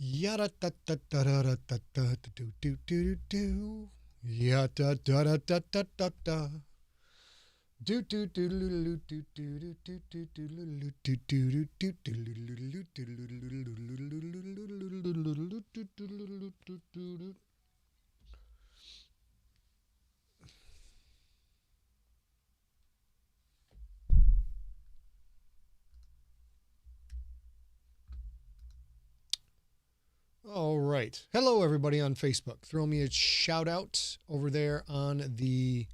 Yada da da da da da da da do do do do. Yada da da da da da da. Do do do do do do do do do do do do. All right. Hello, everybody on Facebook. Throw me a shout out over there on the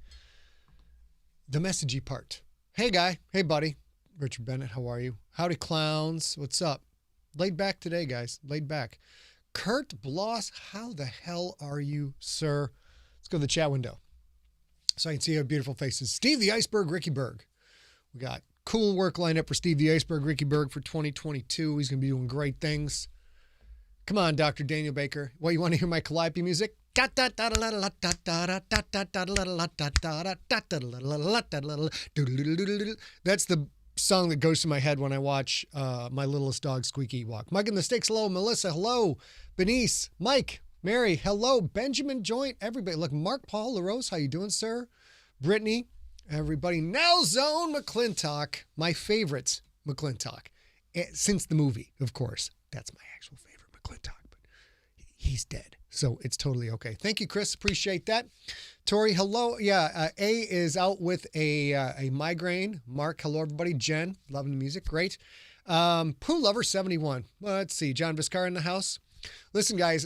messagey part. Hey, guy. Hey, buddy. Richard Bennett, how are you? Howdy, clowns. What's up? Laid back today, guys. Laid back. Kurt Bloss, how the hell are you, sir? Let's go to the chat window so I can see your beautiful faces. Steve the Iceberg, Ricky Berg. We got cool work lined up for Steve the Iceberg, Ricky Berg for 2022. He's going to be doing great things. Come on, Dr. Daniel Baker. What, you want to hear my Calliope music? That's the song that goes to my head when I watch my littlest dog Squeaky walk. Mike and the Sticks, hello. Melissa, hello. Benice, Mike, Mary, hello. Benjamin Joint, everybody. Look, Mark Paul LaRose, how you doing, sir? Brittany, everybody. Now Zone McClintock, my favorite McClintock. Since the movie, of course. That's my actual favorite McClintock, but he's dead. So it's totally okay. Thank you, Chris. Appreciate that. Tori, hello. Yeah, A is out with a migraine. Mark, hello, everybody. Jen, loving the music. Great. Poo Lover 71. Well, let's see. John Viscar in the house. Listen, guys,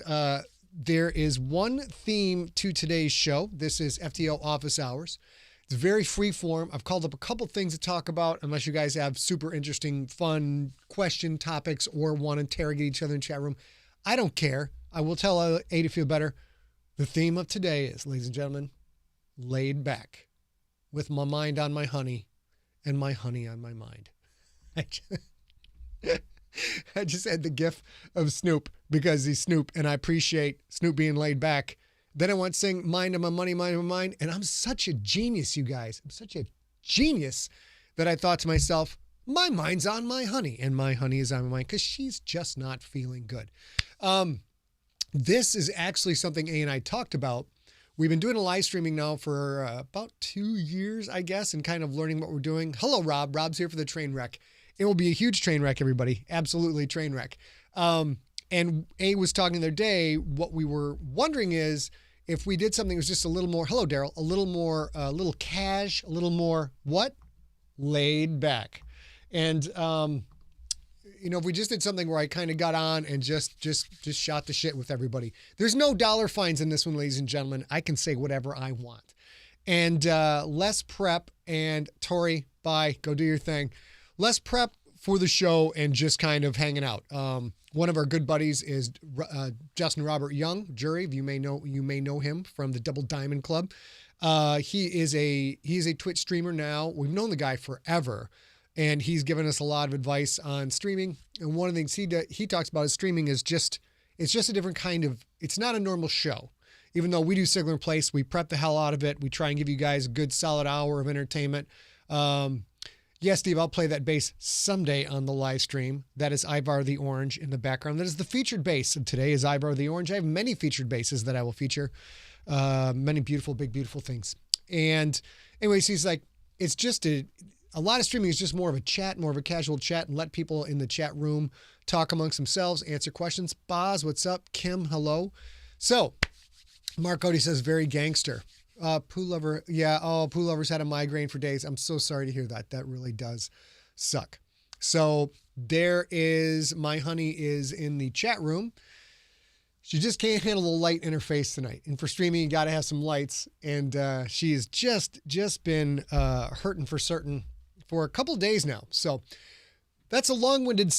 there is one theme to today's show. This is FDØ Office Hours. It's very free form. I've called up a couple things to talk about, unless you guys have super interesting, fun question topics or want to interrogate each other in the chat room. I don't care. I will tell A to feel better. The theme of today is, ladies and gentlemen, laid back with my mind on my honey and my honey on my mind. I just had the gif of Snoop because he's Snoop, and I appreciate Snoop being laid back. Then I want to sing Mind on My Money, Mind on My Mind. And I'm such a genius, you guys. I'm such a genius that I thought to myself, my mind's on my honey. And my honey is on my mind because she's just not feeling good. This is actually something A and I talked about. We've been doing a live streaming now for about 2 years, I guess, and kind of learning what we're doing. Hello, Rob. Rob's here for the train wreck. It will be a huge train wreck, everybody. Absolutely train wreck. And A was talking the other day, what we were wondering is if we did something that was just a little more, hello, Daryl, a little more, a little cash, a little more, what? Laid back. And, if we just did something where I kind of got on and just shot the shit with everybody. There's no dollar fines in this one, ladies and gentlemen. I can say whatever I want. And less prep, and Tori, bye, go do your thing. Less prep for the show and just kind of hanging out. One of our good buddies is Justin Robert Young, Jury. You may know him from the Double Diamond Club. He is a Twitch streamer now. We've known the guy forever, and he's given us a lot of advice on streaming. And one of the things he talks about is streaming is it's just a different kind of. It's not a normal show. Even though we do Sigler in Place, we prep the hell out of it. We try and give you guys a good solid hour of entertainment. Yes, Steve, I'll play that bass someday on the live stream. That is Ivar the Orange in the background. That is the featured bass. And today is Ivar the Orange. I have many featured basses that I will feature. Many beautiful, big, beautiful things. And anyways, he's like, it's just a lot of streaming is just more of a chat, more of a casual chat, and let people in the chat room talk amongst themselves, answer questions. Boz, what's up? Kim, hello. So, Mark Cody says, very gangster. Poo Lover, yeah. Oh, Poo Lover's had a migraine for days. I'm so sorry to hear that. That really does suck. So there is, my honey is in the chat room. She just can't handle the light in her face tonight. And for streaming, you got to have some lights. And she has just been hurting for certain for a couple of days now. So that's a long-winded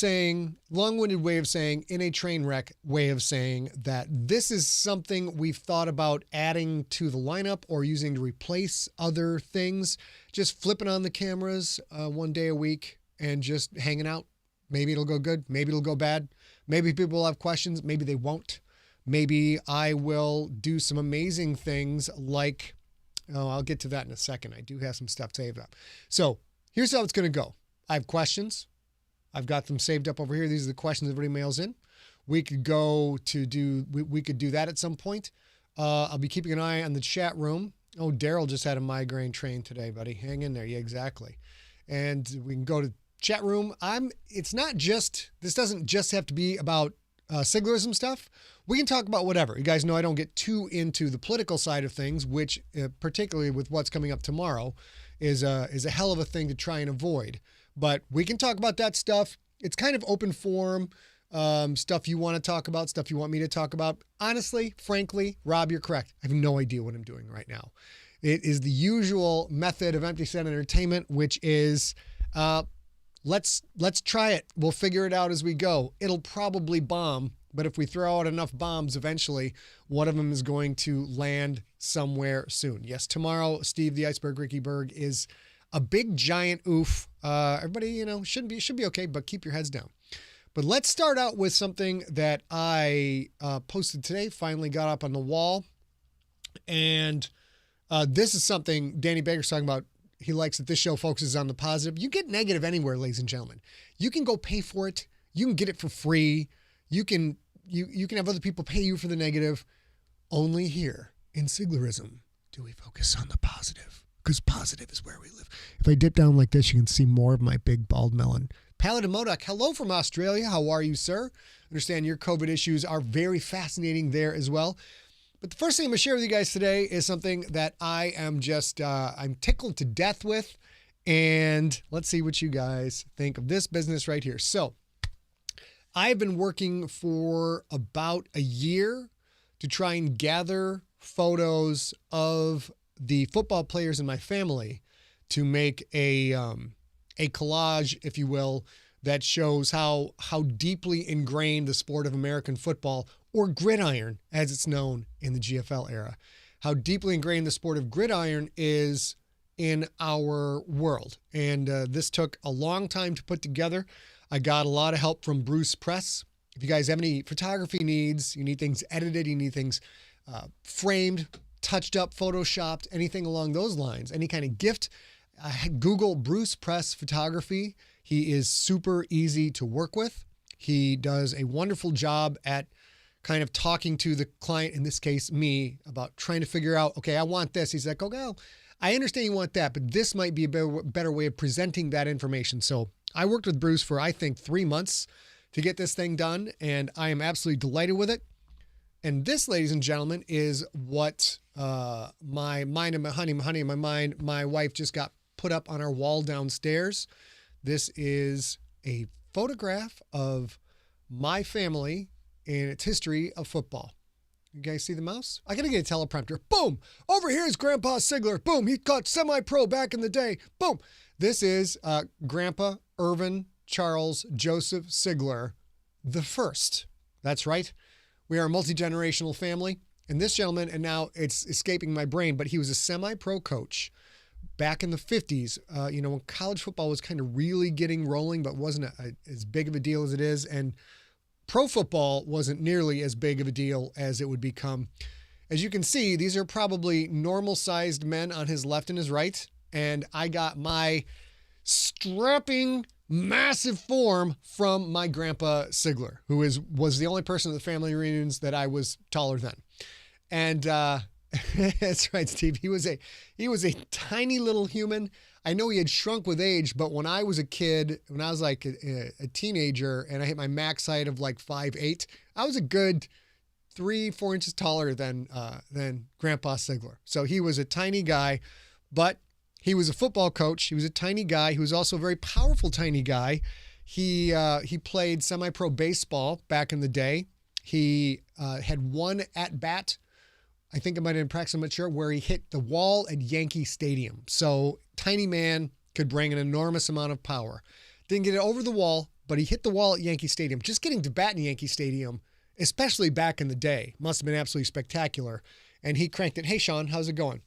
way of saying, in a train wreck way of saying that this is something we've thought about adding to the lineup or using to replace other things. Just flipping on the cameras one day a week and just hanging out. Maybe it'll go good. Maybe it'll go bad. Maybe people will have questions. Maybe they won't. Maybe I will do some amazing things like, I'll get to that in a second. I do have some stuff saved up. So here's how it's going to go. I have questions. I've got them saved up over here. These are the questions everybody mails in. we could we could do that at some point. I'll be keeping an eye on the chat room. Oh, Daryl just had a migraine train today, buddy. Hang in there. Yeah, exactly. And we can go to chat room. This doesn't just have to be about Siglerism stuff. We can talk about whatever. You guys know I don't get too into the political side of things, which particularly with what's coming up tomorrow is a hell of a thing to try and avoid. But we can talk about that stuff. It's kind of open forum, stuff you want to talk about, stuff you want me to talk about. Honestly, frankly, Rob, you're correct. I have no idea what I'm doing right now. It is the usual method of empty set entertainment, which is let's try it. We'll figure it out as we go. It'll probably bomb, but if we throw out enough bombs, eventually one of them is going to land somewhere soon. Yes, tomorrow, Steve the Iceberg Ricky Berg is a big giant oof. Everybody, should be okay, but keep your heads down. But let's start out with something that I posted today, finally got up on the wall. And this is something Danny Baker's talking about. He likes that this show focuses on the positive. You get negative anywhere, ladies and gentlemen. You can go pay for it. You can get it for free. You can have other people pay you for the negative. Only here in Siglerism do we focus on the positive, because positive is where we live. If I dip down like this, you can see more of my big bald melon. Paladin Modoc, hello from Australia. How are you, sir? Understand your COVID issues are very fascinating there as well. But the first thing I'm going to share with you guys today is something that I am I'm tickled to death with. And let's see what you guys think of this business right here. So I've been working for about a year to try and gather photos of the football players in my family to make a collage, if you will, that shows how deeply ingrained the sport of American football, or gridiron as it's known in the GFL era, how deeply ingrained the sport of gridiron is in our world. And this took a long time to put together. I got a lot of help from Bruce Press. If you guys have any photography needs, you need things edited, you need things framed, touched up, photoshopped, anything along those lines, any kind of gift, Google Bruce Press Photography. He is super easy to work with. He does a wonderful job at kind of talking to the client, in this case, me, about trying to figure out, okay, I want this. He's like, okay, well, I understand you want that, but this might be a better way of presenting that information. So I worked with Bruce for, I think, 3 months to get this thing done, and I am absolutely delighted with it. And this, ladies and gentlemen, is what my mind and my wife just got put up on our wall downstairs. This is a photograph of my family and its history of football. You guys see the mouse? I gotta get a teleprompter. Boom! Over here is Grandpa Sigler. Boom! He caught semi-pro back in the day. Boom! This is Grandpa Irvin Charles Joseph Sigler the first. That's right. We are a multi-generational family. And this gentleman, and now it's escaping my brain, but he was a semi-pro coach back in the 50s, when college football was kind of really getting rolling, but wasn't as big of a deal as it is. And pro football wasn't nearly as big of a deal as it would become. As you can see, these are probably normal-sized men on his left and his right. And I got my strapping, massive form from my Grandpa Sigler, who was the only person at the family reunions that I was taller than. And that's right, Steve. He was a tiny little human. I know he had shrunk with age, but when I was a kid, when I was like a teenager and I hit my max height of like 5'8", I was a good 3-4 inches taller than Grandpa Sigler. So he was a tiny guy, but he was a football coach. He was a tiny guy. He was also a very powerful tiny guy. He played semi-pro baseball back in the day. He had one at-bat, I think it might have been practice, I'm not sure, where he hit the wall at Yankee Stadium. So tiny man could bring an enormous amount of power. Didn't get it over the wall, but he hit the wall at Yankee Stadium. Just getting to bat in Yankee Stadium, especially back in the day, must have been absolutely spectacular. And he cranked it. Hey, Sean, how's it going?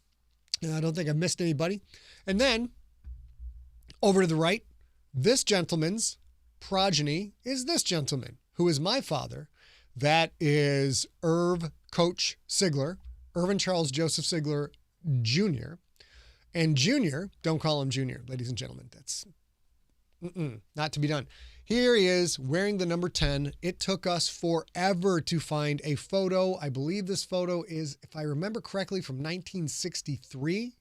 I don't think I missed anybody. And then over to the right, this gentleman's progeny is this gentleman, who is my father. That is Coach Sigler, Irvin Charles Joseph Sigler Jr. And Junior, don't call him Junior, ladies and gentlemen. That's not to be done. Here he is wearing the number 10. It took us forever to find a photo. I believe this photo is, if I remember correctly, from 1963.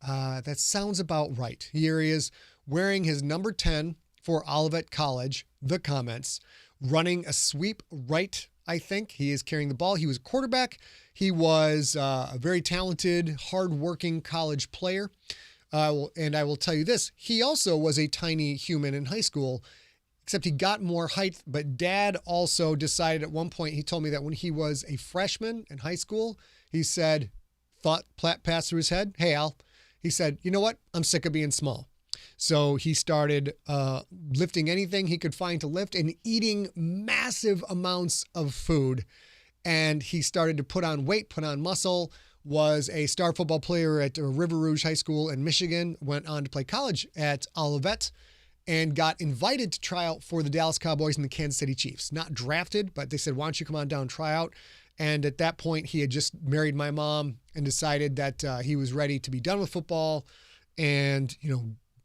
That sounds about right. Here he is wearing his number 10 for Olivet College, the comments, running a sweep right, I think. He is carrying the ball. He was a quarterback. He was a very talented, hardworking college player. And I will tell you this, he also was a tiny human in high school, except he got more height. But Dad also decided at one point, he told me that when he was a freshman in high school, he said, thought passed through his head, hey, Al, he said, you know what? I'm sick of being small. So he started lifting anything he could find to lift and eating massive amounts of food. And he started to put on weight, put on muscle, was a star football player at River Rouge High School in Michigan, went on to play college at Olivet, and got invited to try out for the Dallas Cowboys and the Kansas City Chiefs. Not drafted, but they said, why don't you come on down and try out? And at that point, he had just married my mom and decided that he was ready to be done with football and,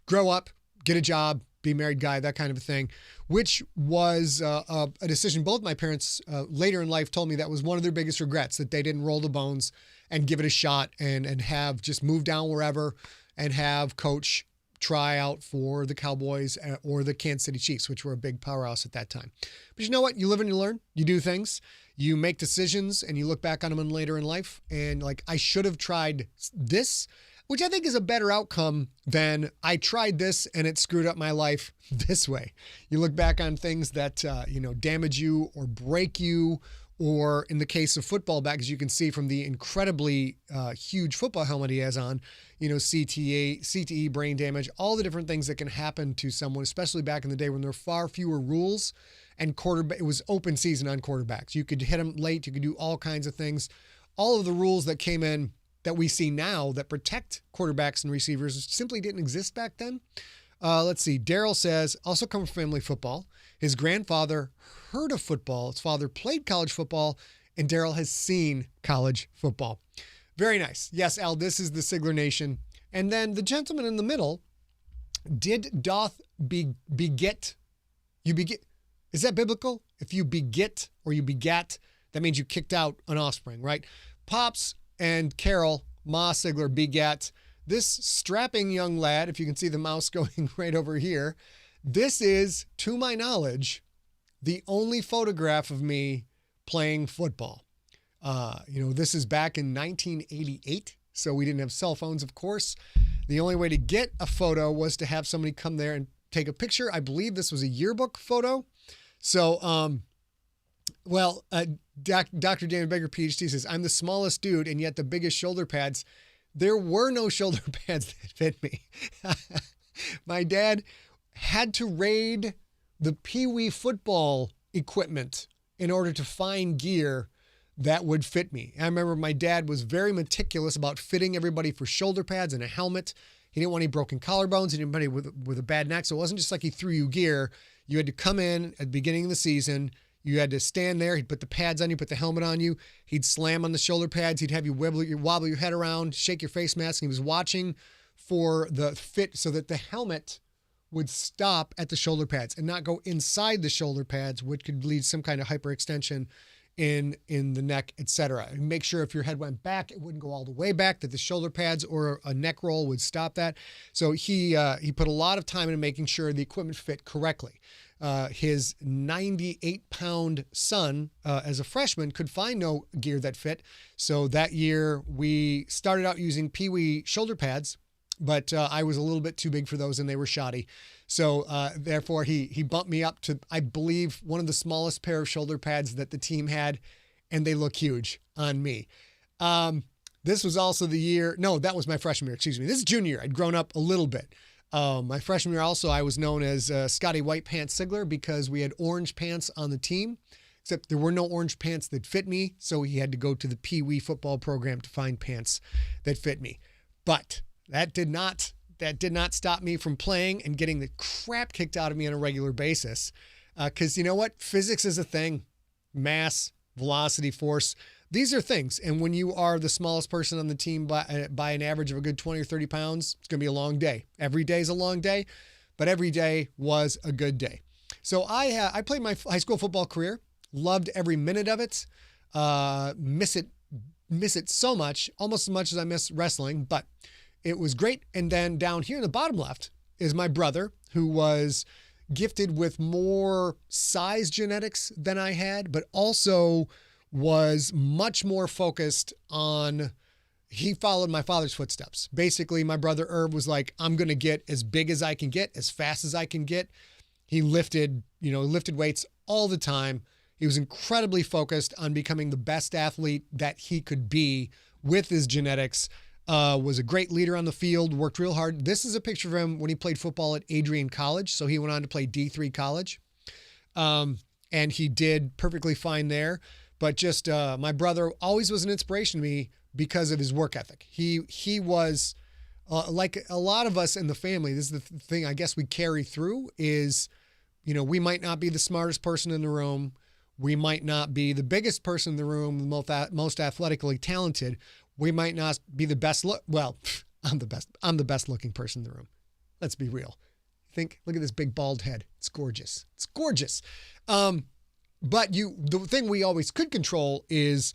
grow up, get a job, be a married guy, that kind of a thing, which was a decision both my parents later in life told me that was one of their biggest regrets, that they didn't roll the bones and give it a shot and have just move down wherever and have coach try out for the Cowboys or the Kansas City Chiefs, which were a big powerhouse at that time. But you know what? You live and you learn. You do things. You make decisions and you look back on them later in life. And I should have tried this, which I think is a better outcome than I tried this and it screwed up my life this way. You look back on things that, damage you or break you, or in the case of football back, as you can see from the incredibly huge football helmet he has on, CTE, brain damage, all the different things that can happen to someone, especially back in the day when there were far fewer rules and it was open season on quarterbacks. You could hit them late. You could do all kinds of things. All of the rules that came in that we see now that protect quarterbacks and receivers simply didn't exist back then. Let's see. Daryl says, also come from family football. His grandfather heard of football. His father played college football, and Daryl has seen college football. Very nice. Yes, Al, this is the Sigler Nation. And then the gentleman in the middle, doth beget. You beget. Is that biblical? If you beget or you begat, that means you kicked out an offspring, right? Pops and Carol, Ma Sigler, begat this strapping young lad. If you can see the mouse going right over here, this is, to my knowledge, the only photograph of me playing football. This is back in 1988, so we didn't have cell phones, of course. The only way to get a photo was to have somebody come there and take a picture. I believe this was a yearbook photo. So, Dr. David Baker, PhD, says, I'm the smallest dude and yet the biggest shoulder pads. There were no shoulder pads that fit me. My dad had to raid the Pee Wee football equipment in order to find gear that would fit me. I remember my dad was very meticulous about fitting everybody for shoulder pads and a helmet. He didn't want any broken collarbones. He didn't want anybody with a bad neck. So it wasn't just like he threw you gear. You had to come in at the beginning of the season. You had to stand there. He'd put the pads on you, put the helmet on you. He'd slam on the shoulder pads. He'd have you wobble your head around, shake your face mask. And he was watching for the fit so that the helmet would stop at the shoulder pads and not go inside the shoulder pads, which could lead to some kind of hyperextension in the neck, etc. And make sure if your head went back, it wouldn't go all the way back, that the shoulder pads or a neck roll would stop that. So he put a lot of time into making sure the equipment fit correctly. His 98-pound son, as a freshman, could find no gear that fit. So that year we started out using Pee Wee shoulder pads, but I was a little bit too big for those and they were shoddy. So therefore he bumped me up to, I believe, one of the smallest pair of shoulder pads that the team had, and they look huge on me. This was also the year, no, that was my freshman year, excuse me. This is junior year. I'd grown up a little bit. My freshman year also, I was known as Scotty White Pants Sigler because we had orange pants on the team, except there were no orange pants that fit me. So he had to go to the Pee Wee football program to find pants that fit me. But that did not stop me from playing and getting the crap kicked out of me on a regular basis. Because you know what? Physics is a thing. Mass, velocity, force. These are things. And when you are the smallest person on the team by an average of a good 20 or 30 pounds, it's going to be a long day. Every day is a long day, but every day was a good day. So I played my high school football career, loved every minute of it, miss it so much, almost as much as I miss wrestling, but it was great. And then down here in the bottom left is my brother, who was gifted with more size genetics than I had, but also was much more focused on, he followed my father's footsteps. Basically, my brother Irv was like, I'm going to get as big as I can get, as fast as I can get. He lifted weights all the time. He was incredibly focused on becoming the best athlete that he could be with his genetics. Was a great leader on the field, worked real hard. This is a picture of him when he played football at Adrian College. So he went on to play D3 college. And he did perfectly fine there. But just my brother always was an inspiration to me because of his work ethic. He was like a lot of us in the family. This is the thing I guess we carry through is, we might not be the smartest person in the room. We might not be the biggest person in the room, the most athletically talented. We might not be the best I'm the best looking person in the room. Let's be real. Look at this big bald head. It's gorgeous. It's gorgeous. But the thing we always could control is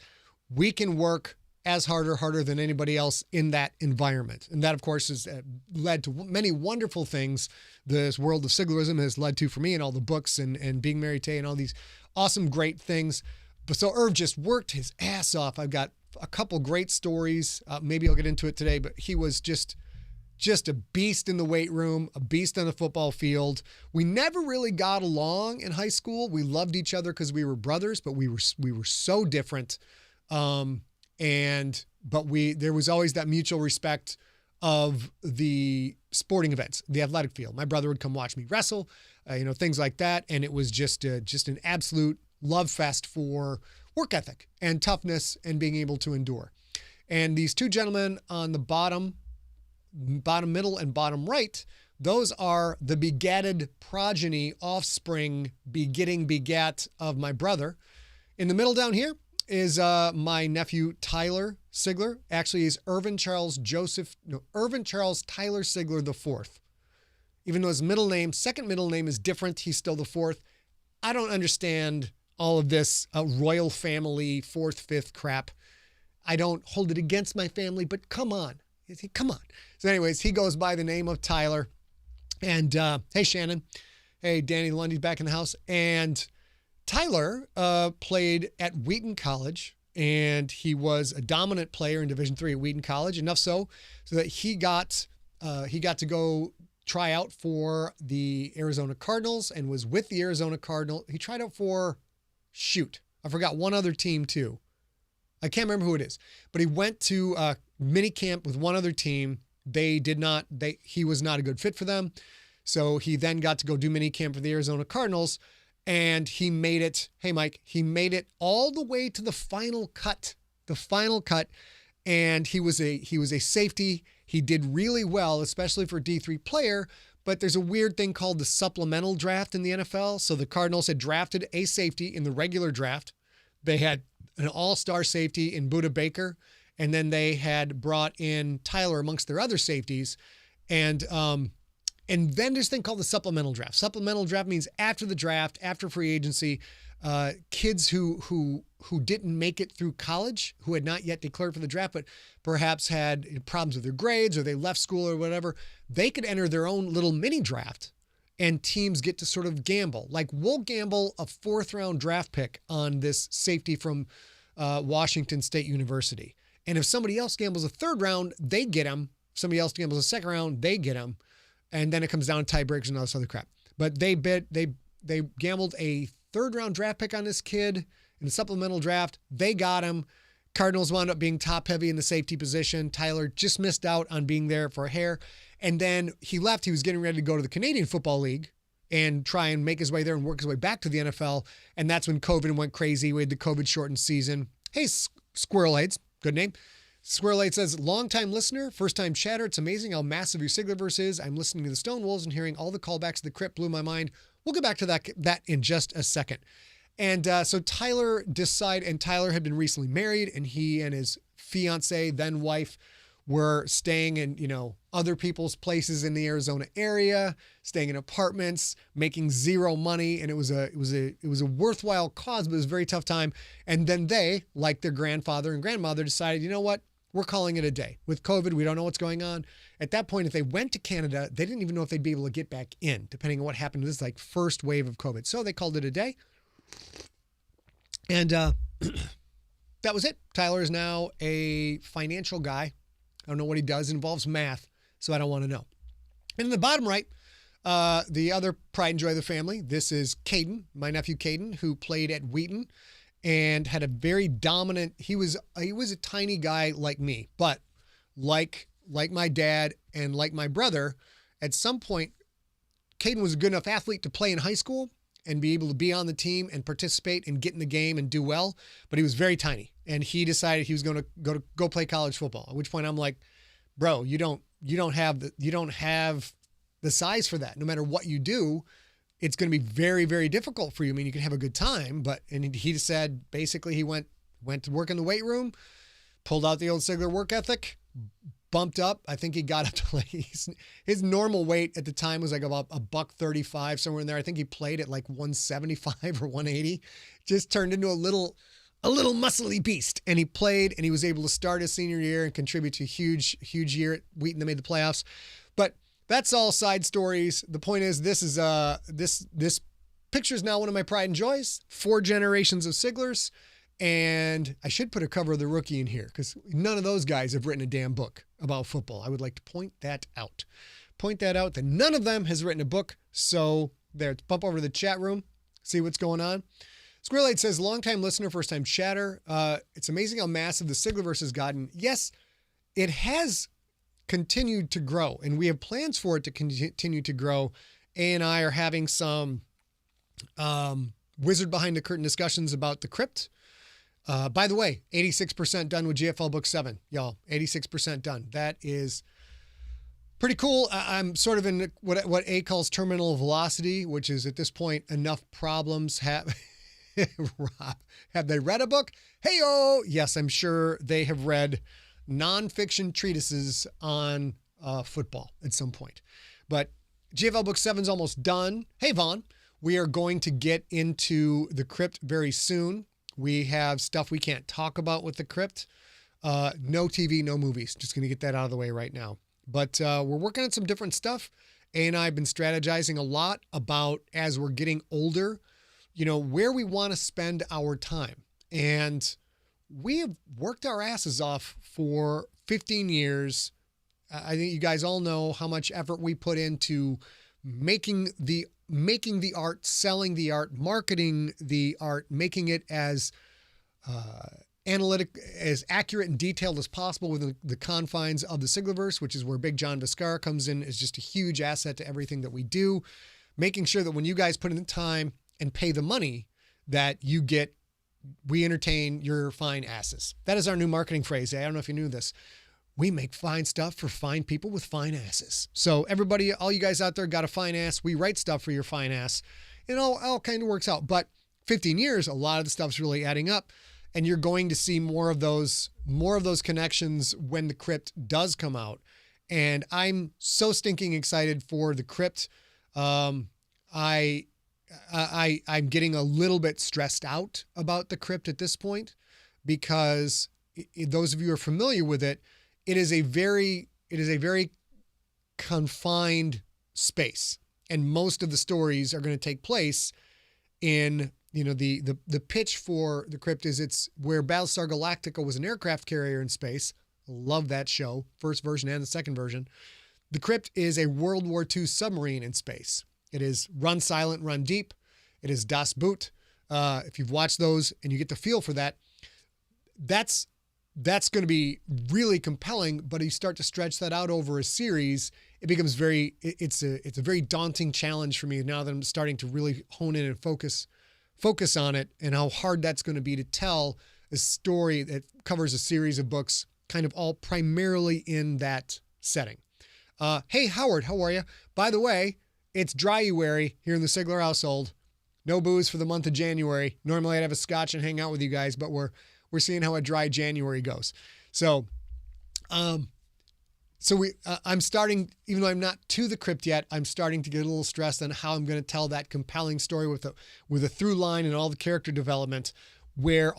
we can work as harder than anybody else in that environment. And that, of course, has led to many wonderful things this world of Siglerism has led to for me, and all the books and being Mary Tay and all these awesome, great things. But so Irv just worked his ass off. I've got a couple great stories. Maybe I'll get into it today, but he was just a beast in the weight room, a beast on the football field. We never really got along in high school. We loved each other because we were brothers, but we were so different. But there was always that mutual respect of the sporting events, the athletic field. My brother would come watch me wrestle, things like that. And it was just an absolute love fest for work ethic and toughness and being able to endure. And these two gentlemen on the bottom middle and bottom right, those are the begatted progeny, offspring, begat of my brother. In the middle down here is my nephew, Tyler Sigler. Actually, he's Irvin Charles Tyler Sigler IV. Even though his second middle name is different, he's still the fourth. I don't understand all of this royal family, fourth, fifth crap. I don't hold it against my family, but come on. So anyways, he goes by the name of Tyler. And hey, Shannon. Hey, Danny Lundy's back in the house. And Tyler played at Wheaton College, and he was a dominant player in Division III at Wheaton College, enough so that he got to go try out for the Arizona Cardinals and was with the Arizona Cardinals. He tried out for, I forgot one other team too. I can't remember who it is, but he went to mini camp with one other team. He was not a good fit for them. So he then got to go do mini camp for the Arizona Cardinals, and he made it. Hey, Mike, he made it all the way to the final cut, and he was a safety. He did really well, especially for a D3 player, but there's a weird thing called the supplemental draft in the NFL. So the Cardinals had drafted a safety in the regular draft. They had an all-star safety in Budda Baker, and then they had brought in Tyler amongst their other safeties. And then there's a thing called the supplemental draft. Supplemental draft means after the draft, after free agency, kids who didn't make it through college, who had not yet declared for the draft, but perhaps had problems with their grades or they left school or whatever, they could enter their own little mini draft, and teams get to sort of gamble. Like, we'll gamble a 4th round draft pick on this safety from Washington State University. And if somebody else gambles a 3rd round, they get him. Somebody else gambles a 2nd round, they get him. And then it comes down to tiebreakers and all this other crap. But they gambled a 3rd round draft pick on this kid in the supplemental draft. They got him. Cardinals wound up being top heavy in the safety position. Tyler just missed out on being there for a hair. And then he left. He was getting ready to go to the Canadian Football League and try and make his way there and work his way back to the NFL. And that's when COVID went crazy. We had the COVID shortened season. Hey, Squirrelades, good name. Squirrelade says, long-time listener, first-time chatter. It's amazing how massive your Siglerverse is. I'm listening to the Stonewolves and hearing all the callbacks to the crypt blew my mind. We'll get back to that in just a second. And so Tyler had been recently married, and he and his fiance, then wife, were staying in, other people's places in the Arizona area, staying in apartments, making zero money. And it was a worthwhile cause, but it was a very tough time. And then they, like their grandfather and grandmother, decided, you know what? We're calling it a day. With COVID, we don't know what's going on. At that point, if they went to Canada, they didn't even know if they'd be able to get back in, depending on what happened to this first wave of COVID. So they called it a day. And that was it. Tyler is now a financial guy. I don't know what he does. It involves math, so I don't want to know. And in the bottom right, the other pride and joy of the family, this is Caden, my nephew Caden, who played at Wheaton and had a very dominant, he was a tiny guy like me, but like my dad and like my brother, at some point, Caden was a good enough athlete to play in high school and be able to be on the team and participate and get in the game and do well, but he was very tiny. And he decided he was going to go play college football. At which point I'm like, bro, you don't have the size for that. No matter what you do, it's going to be very, very difficult for you. I mean, you can have a good time, and he just said, basically he went to work in the weight room, pulled out the old Sigler work ethic, bumped up. I think he got up to his normal weight at the time was like about $135, somewhere in there. I think he played at like 175 or 180, just turned into a little muscly beast. And he played, and he was able to start his senior year and contribute to a huge year at Wheaton that made the playoffs. But that's all side stories. The point is, this picture is now one of my pride and joys. 4 generations of Siglers. And I should put a cover of The Rookie in here because none of those guys have written a damn book about football. I would like to point that out. That none of them has written a book. So there, let's bump over to the chat room, see what's going on. Squirrelite says, longtime listener, first time chatter. It's amazing how massive the Siglerverse has gotten. Yes, it has continued to grow, and we have plans for it to continue to grow. A and I are having some wizard behind the curtain discussions about the crypt. By the way, 86% done with GFL Book 7, y'all. 86% done. That is pretty cool. I'm sort of in what A calls terminal velocity, which is at this point enough problems have. Rob, have they read a book? Hey-o! Yes, I'm sure they have read nonfiction treatises on football at some point. But GFL Book 7 is almost done. Hey, Vaughn, we are going to get into the crypt very soon. We have stuff we can't talk about with the crypt. No TV, no movies. Just going to get that out of the way right now. But we're working on some different stuff. A and I have been strategizing a lot about, as we're getting older, where we want to spend our time. And we have worked our asses off for 15 years. I think you guys all know how much effort we put into making the art, selling the art, marketing the art, making it as analytic, as accurate and detailed as possible within the confines of the Siglerverse, which is where Big John Viscara comes in, is just a huge asset to everything that we do. Making sure that when you guys put in the time and pay the money that you get, we entertain your fine asses. That is our new marketing phrase. I don't know if you knew this. We make fine stuff for fine people with fine asses. So everybody, all you guys out there got a fine ass. We write stuff for your fine ass. It all kind of works out. But 15 years, a lot of the stuff's really adding up. And you're going to see more of those connections when the crypt does come out. And I'm so stinking excited for the crypt. I'm getting a little bit stressed out about the crypt at this point because those of you who are familiar with it, it is a very confined space, and most of the stories are going to take place in, the pitch for the crypt is it's where Battlestar Galactica was an aircraft carrier in space. Love that show, first version and the second version. The crypt is a World War II submarine in space. It is run silent, run deep. It is Das Boot. If you've watched those and you get the feel for that, that's going to be really compelling. But you start to stretch that out over a series, it becomes it's a very daunting challenge for me now that I'm starting to really hone in and focus on it, and how hard that's going to be to tell a story that covers a series of books, kind of all primarily in that setting. Hey, Howard, how are you? By the way, it's Dryuary here in the Sigler household. No booze for the month of January. Normally I'd have a scotch and hang out with you guys, but we're seeing how a dry January goes. So, So I'm starting, even though I'm not to the crypt yet, I'm starting to get a little stressed on how I'm going to tell that compelling story with a through line and all the character development, where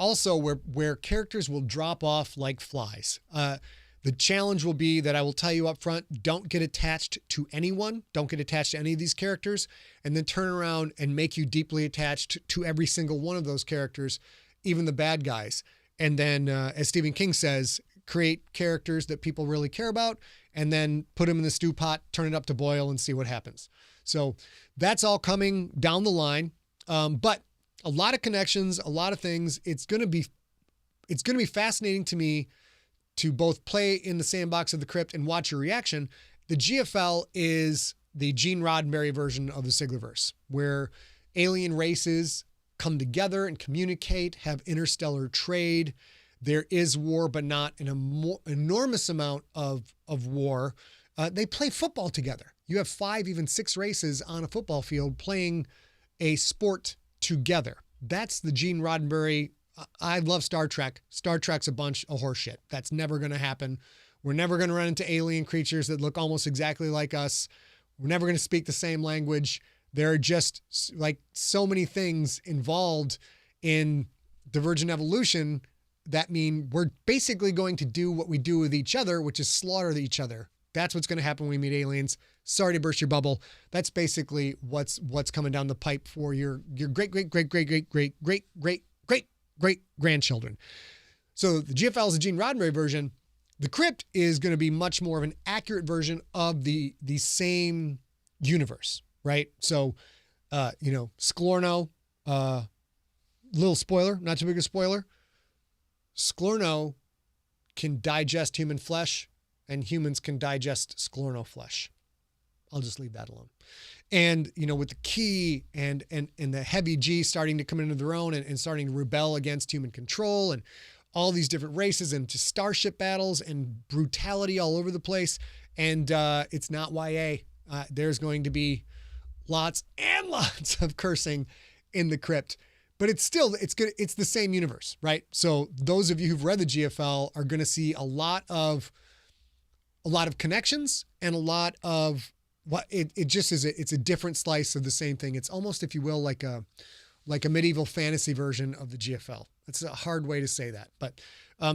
characters will drop off like flies. The challenge will be that I will tell you up front, don't get attached to anyone, don't get attached to any of these characters, and then turn around and make you deeply attached to every single one of those characters, even the bad guys. And then, as Stephen King says, create characters that people really care about, and then put them in the stew pot, turn it up to boil, and see what happens. So that's all coming down the line. But a lot of connections, a lot of things. It's going to be fascinating to me to both play in the sandbox of the crypt and watch your reaction. The GFL is the Gene Roddenberry version of the Siglerverse, where alien races come together and communicate, have interstellar trade. There is war, but not an enormous amount of war. They play football together. You have 5, even 6 races on a football field playing a sport together. That's the Gene Roddenberry. I love Star Trek. Star Trek's a bunch of horseshit. That's never going to happen. We're never going to run into alien creatures that look almost exactly like us. We're never going to speak the same language. There are just like so many things involved in divergent evolution that mean we're basically going to do what we do with each other, which is slaughter each other. That's what's going to happen when we meet aliens. Sorry to burst your bubble. That's basically what's coming down the pipe for your great grandchildren. So the GFL is the Gene Roddenberry version. The crypt is going to be much more of an accurate version of the same universe, right? So, Sklorno, little spoiler, not too big a spoiler. Sklorno can digest human flesh, and humans can digest Sklorno flesh. I'll just leave that alone. And, with the key and the heavy G starting to come into their own and starting to rebel against human control and all these different races and just starship battles and brutality all over the place. And it's not YA. There's going to be lots and lots of cursing in the crypt. But it's good. It's the same universe, right? So those of you who've read the GFL are going to see a lot of connections and a lot of what it just is. It's a different slice of the same thing. It's almost, if you will, like a medieval fantasy version of the GFL. That's a hard way to say that, but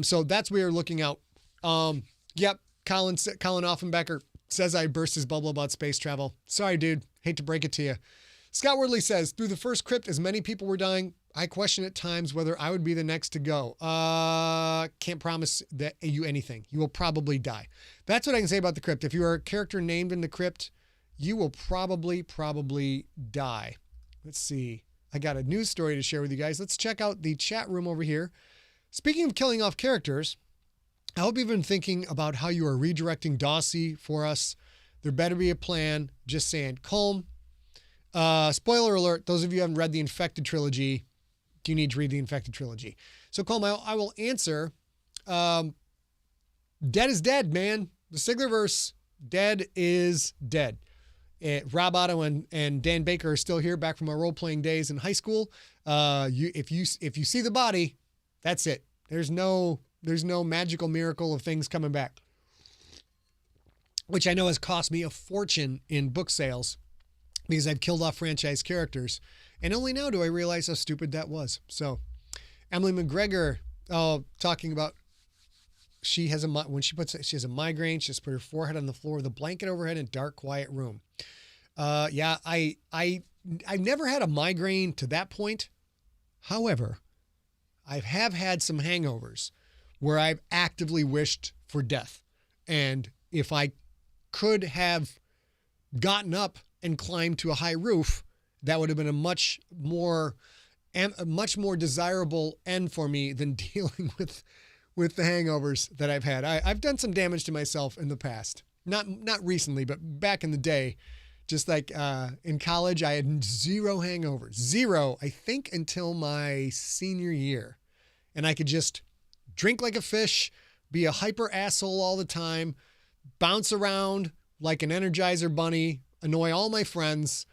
so that's where you're looking out. Yep, Colin Offenbecker says I burst his bubble about space travel. Sorry, dude. Hate to break it to you. Scott Wordley says, through the first crypt, as many people were dying, I question at times whether I would be the next to go. Can't promise that you anything. You will probably die. That's what I can say about the crypt. If you are a character named in the crypt, you will probably die. Let's see. I got a news story to share with you guys. Let's check out the chat room over here. Speaking of killing off characters, I hope you've been thinking about how you are redirecting Dawsey for us. There better be a plan. Just saying. Calm. Spoiler alert, those of you who haven't read the Infected trilogy, you need to read the Infected trilogy. So Colm, I will answer. Dead is dead, man. The Siglerverse, dead is dead. Rob Otto and Dan Baker are still here, back from our role-playing days in high school. If you see the body, that's it. There's no magical miracle of things coming back, which I know has cost me a fortune in book sales, because I've killed off franchise characters. And only now do I realize how stupid that was. So Emily McGregor, talking about she has a migraine. She just put her forehead on the floor with a blanket overhead in a dark, quiet room. Yeah, I never had a migraine to that point. However, I have had some hangovers where I've actively wished for death. And if I could have gotten up and climbed to a high roof, that would have been a much more desirable end for me than dealing with the hangovers that I've had. I've done some damage to myself in the past, not recently, but back in the day. Just like in college, I had zero hangovers. Zero, I think, until my senior year. And I could just drink like a fish, be a hyper asshole all the time, bounce around like an Energizer bunny, annoy all my friends.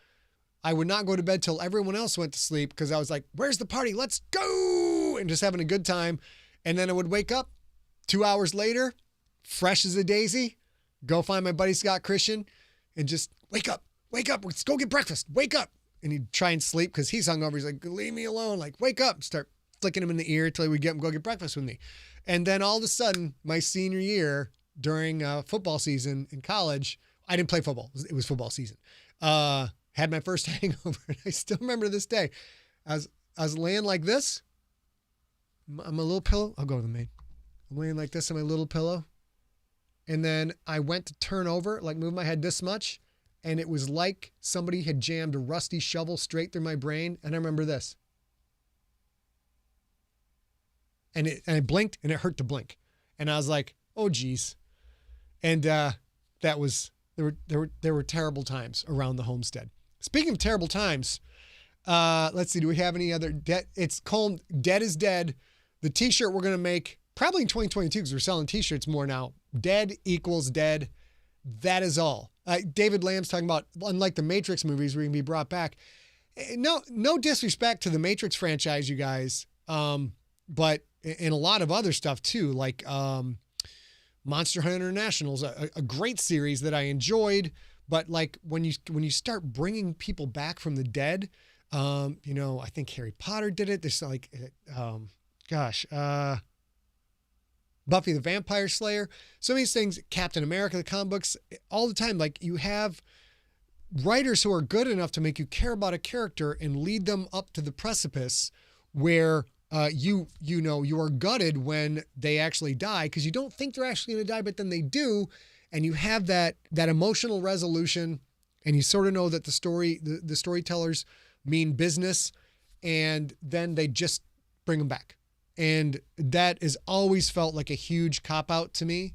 I would not go to bed till everyone else went to sleep because I was like, where's the party? Let's go! And just having a good time. And then I would wake up 2 hours later, fresh as a daisy, go find my buddy Scott Christian and just wake up, let's go get breakfast, wake up. And he'd try and sleep because he's hungover. He's like, leave me alone, like wake up, start flicking him in the ear till he would get him, go get breakfast with me. And then all of a sudden, my senior year during football season in college, I didn't play football. It was football season. Had my first hangover. And I still remember to this day. I was laying like this on my little pillow. I'll go to the main. I'm laying like this on my little pillow. And then I went to turn over, like move my head this much. And it was like somebody had jammed a rusty shovel straight through my brain. And I remember this. And I blinked and it hurt to blink. And I was like, oh geez. And there were terrible times around the homestead. Speaking of terrible times, let's see, do we have any other it's called Dead is Dead. The t-shirt we're going to make probably in 2022 because we're selling t-shirts more now. Dead equals dead. That is all. David Lamb's talking about, unlike the Matrix movies where you can be brought back. No disrespect to the Matrix franchise, you guys. But in a lot of other stuff too, like Monster Hunter International is a great series that I enjoyed. But like when you start bringing people back from the dead, I think Harry Potter did it. There's like, Buffy the Vampire Slayer, some of these things, Captain America, the comic books, all the time. Like you have writers who are good enough to make you care about a character and lead them up to the precipice where you are gutted when they actually die because you don't think they're actually going to die, but then they do. And you have that emotional resolution and you sort of know that the storytellers mean business and then they just bring them back. And that has always felt like a huge cop-out to me.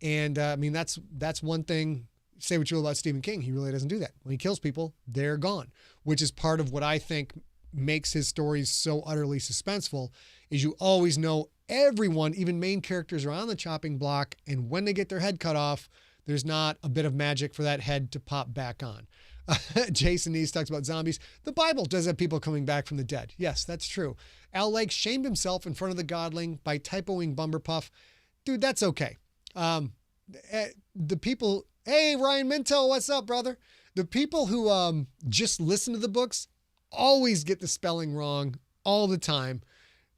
And that's one thing, say what you will about Stephen King, he really doesn't do that. When he kills people, they're gone, which is part of what I think makes his stories so utterly suspenseful, is you always know everyone, even main characters, are on the chopping block. And when they get their head cut off, there's not a bit of magic for that head to pop back on. Jason Neese talks about zombies. The Bible does have people coming back from the dead. Yes, that's true. Al Lake shamed himself in front of the godling by typoing Bumberpuff. Dude, that's okay. The people, hey, Ryan Minto, what's up, brother? The people who just listen to the books always get the spelling wrong all the time.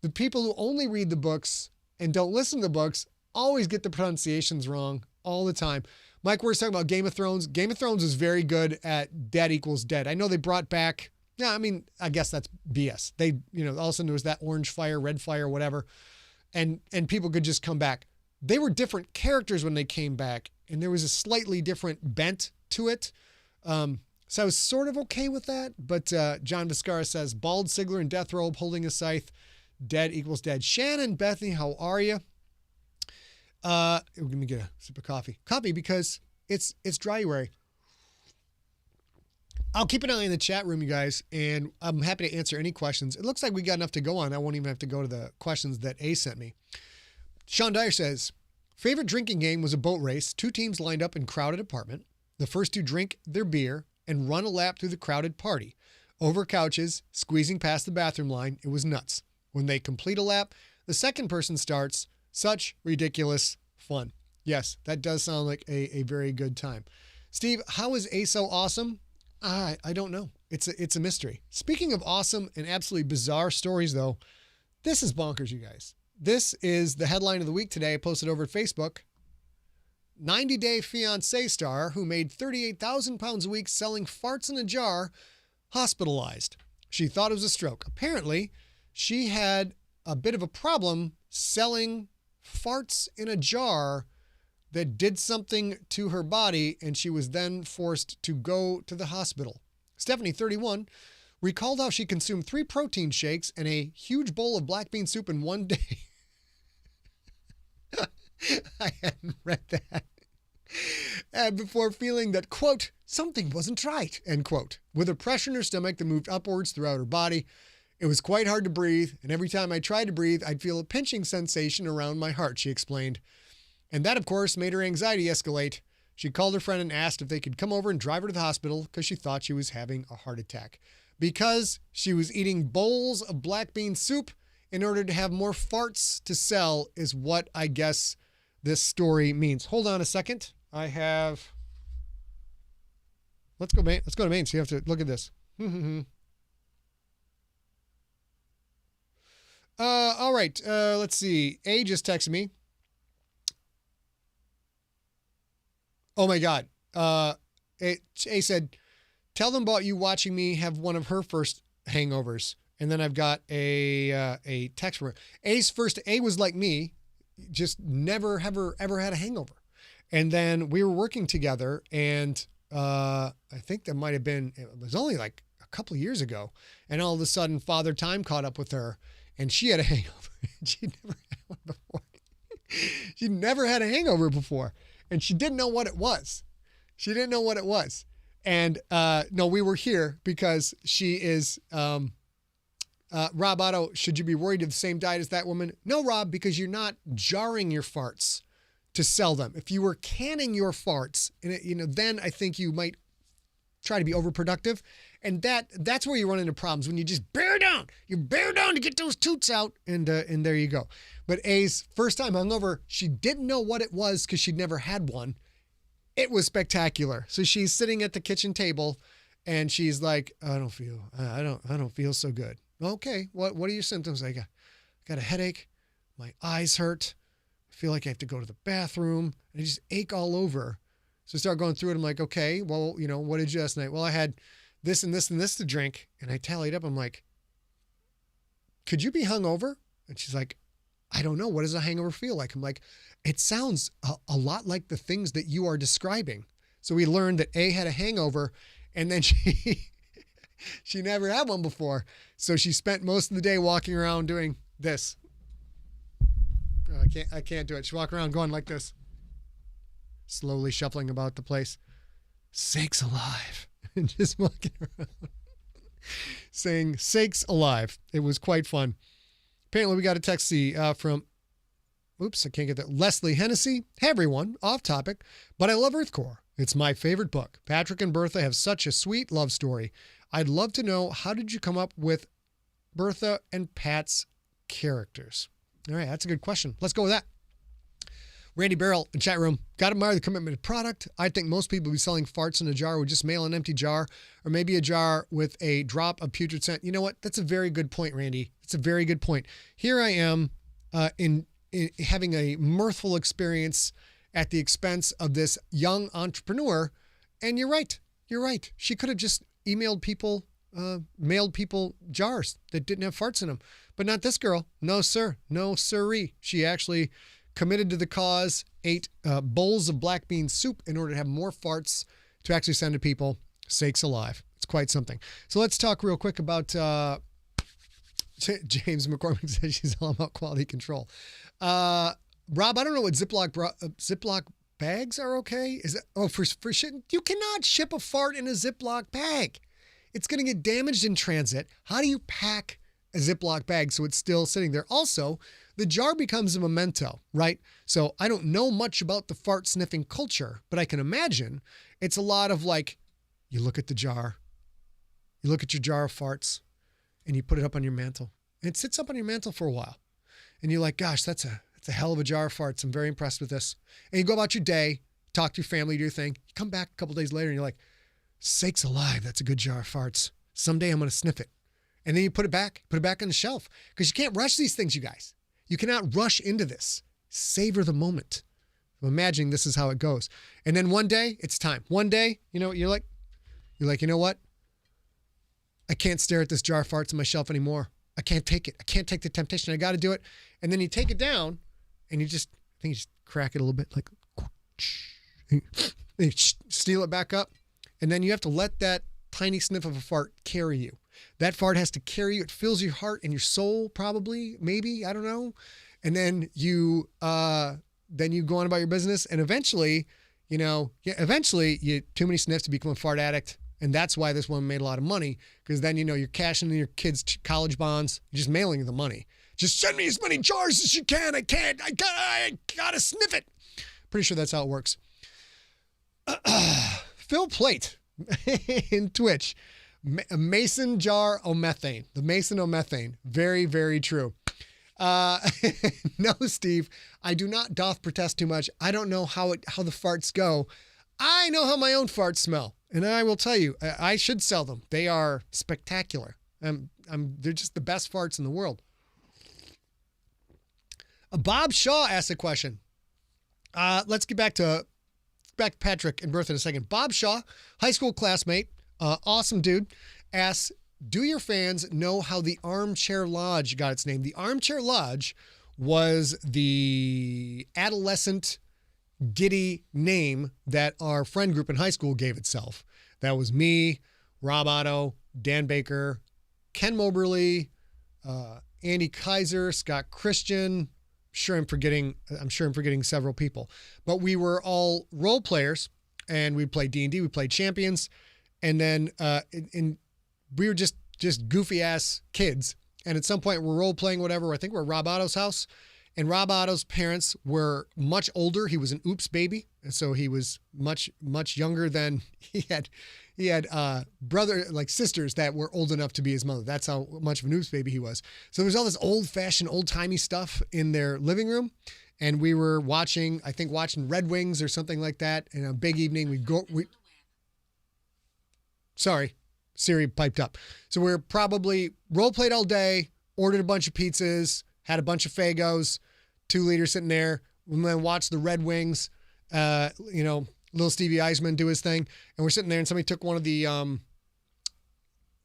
The people who only read the books and don't listen to the books always get the pronunciations wrong all the time. Mike, we're talking about Game of Thrones. Game of Thrones is very good at dead equals dead. I know they brought back, I guess that's BS. They, all of a sudden there was that orange fire, red fire, whatever. And people could just come back. They were different characters when they came back and there was a slightly different bent to it. So I was sort of okay with that. But John Viscara says, bald Sigler in death robe holding a scythe, dead equals dead. Shannon, Bethany, how are you? Let me get a sip of coffee. Because it's Dryuary. I'll keep an eye on the chat room, you guys, and I'm happy to answer any questions. It looks like we got enough to go on. I won't even have to go to the questions that A sent me. Sean Dyer says, favorite drinking game was a boat race. Two teams lined up in crowded apartment. The first to drink their beer and run a lap through the crowded party. Over couches, squeezing past the bathroom line. It was nuts. When they complete a lap, the second person starts. Such ridiculous fun. Yes, that does sound like a very good time. Steve, how is A so awesome? I don't know. It's a mystery. Speaking of awesome and absolutely bizarre stories, though, this is bonkers, you guys. This is the headline of the week today. I posted over at Facebook. 90-day fiancé star who made 38,000 pounds a week selling farts in a jar, hospitalized. She thought it was a stroke. Apparently, she had a bit of a problem selling farts in a jar that did something to her body, and she was then forced to go to the hospital. Stephanie, 31, recalled how she consumed 3 protein shakes and a huge bowl of black bean soup in one day. I hadn't read that. And before feeling that, quote, something wasn't right, end quote. With a pressure in her stomach that moved upwards throughout her body, it was quite hard to breathe, and every time I tried to breathe, I'd feel a pinching sensation around my heart, she explained. And that, of course, made her anxiety escalate. She called her friend and asked if they could come over and drive her to the hospital because she thought she was having a heart attack. Because she was eating bowls of black bean soup in order to have more farts to sell is what I guess this story means. Hold on a second. I have. Let's go to main. So you have to look at this. All right. Let's see. A just texted me. Oh my God. A said, tell them about you watching me have one of her first hangovers. And then I've got a text from her. A was like me, just never ever had a hangover. And then we were working together, and I think that might have been, it was only like a couple of years ago. And all of a sudden, Father Time caught up with her, and she had a hangover. She'd never had one before. She'd never had a hangover before, and she didn't know what it was. And no, we were here because she is, Rob Otto, should you be worried of the same diet as that woman? No, Rob, because you're not jarring your farts to sell them. If you were canning your farts, then I think you might try to be overproductive. And that's where you run into problems, when you just bear down. You bear down to get those toots out, and there you go. But A's first time hungover, she didn't know what it was because she'd never had one. It was spectacular. So she's sitting at the kitchen table, and she's like, I don't feel so good. Okay, what are your symptoms? I got a headache. My eyes hurt. I feel like I have to go to the bathroom. I just ache all over. So I start going through it. I'm like, okay, well, what did you last night? Well, I had this and this and this to drink. And I tallied up. I'm like, could you be hungover? And she's like, I don't know. What does a hangover feel like? I'm like, it sounds a lot like the things that you are describing. So we learned that A had a hangover, and then she never had one before. So she spent most of the day walking around doing this. I can't do it. She walked around going like this, slowly shuffling about the place. Sakes alive. And just walking around saying sakes alive. It was quite fun. Apparently we got a text from, I can't get that. Leslie Hennessy. Hey everyone, off topic, but I love Earthcore. It's my favorite book. Patrick and Bertha have such a sweet love story. I'd love to know, how did you come up with Bertha and Pat's characters? All right, that's a good question. Let's go with that. Randy Barrell in chat room. Got to admire the commitment to product. I think most people would be selling farts in a jar would just mail an empty jar, or maybe a jar with a drop of putrid scent. You know what? That's a very good point, Randy. It's a very good point. Here I am in having a mirthful experience at the expense of this young entrepreneur. And you're right. She could have just mailed people jars that didn't have farts in them, but not this girl. No, sir. No, sirree. She actually committed to the cause, ate bowls of black bean soup in order to have more farts to actually send to people. Sakes alive. It's quite something. So let's talk real quick about James McCormick says she's all about quality control. Rob, I don't know what Ziploc bags are okay. Is that, for shit? You cannot ship a fart in a Ziploc bag. It's going to get damaged in transit. How do you pack a Ziploc bag so it's still sitting there? Also, the jar becomes a memento, right? So I don't know much about the fart sniffing culture, but I can imagine it's a lot of like, you look at the jar, you look at your jar of farts, and you put it up on your mantle. And it sits up on your mantle for a while. And you're like, gosh, that's a hell of a jar of farts. I'm very impressed with this. And you go about your day, talk to your family, do your thing. You come back a couple days later and you're like, sakes alive, that's a good jar of farts. Someday I'm going to sniff it. And then you put it back on the shelf, because you can't rush these things, you guys. You cannot rush into this. Savor the moment. I'm imagining this is how it goes. And then one day it's time. One day, you're like, you know what? I can't stare at this jar of farts on my shelf anymore. I can't take it. I can't take the temptation. I got to do it. And then you take it down and you just crack it a little bit, like, you steal it back up. And then you have to let that tiny sniff of a fart carry you. That fart has to carry you. It fills your heart and your soul, probably, maybe, I don't know. And then you go on about your business, and eventually, you too many sniffs to become a fart addict. And that's why this woman made a lot of money, because then, you're cashing in your kids' college bonds, you're just mailing the money. Just send me as many jars as you can. I gotta sniff it. Pretty sure that's how it works. Phil Plate in Twitch. A mason jar o methane. The mason o methane. Very, very true. No, Steve, I do not doth protest too much. I don't know how the farts go. I know how my own farts smell, and I will tell you, I should sell them. They are spectacular. They're just the best farts in the world. Bob Shaw asked a question. Let's get back to Patrick and Bertha in a second. Bob Shaw, high school classmate, awesome dude, asks, do your fans know how the Armchair Lodge got its name? The Armchair Lodge was the adolescent giddy name that our friend group in high school gave itself. That was me, Rob Otto, Dan Baker, Ken Moberly, Andy Kaiser, Scott Christian. I'm sure I'm forgetting several people, but we were all role players, and we played D&D. We played Champions, and then we were just goofy ass kids. And at some point, we're role playing whatever. I think we're at Rob Otto's house, and Rob Otto's parents were much older. He was an oops baby, and so he was much younger than he had brother, like sisters that were old enough to be his mother. That's how much of an oops baby he was. So there's all this old-fashioned, old-timey stuff in their living room, and we were watching Red Wings or something like that. In a big evening, sorry, Siri piped up. So we're probably role played all day, ordered a bunch of pizzas, had a bunch of Fagos, 2 liters sitting there, and then watched the Red Wings. Little Stevie Eisman do his thing, and we're sitting there, and somebody took one of the,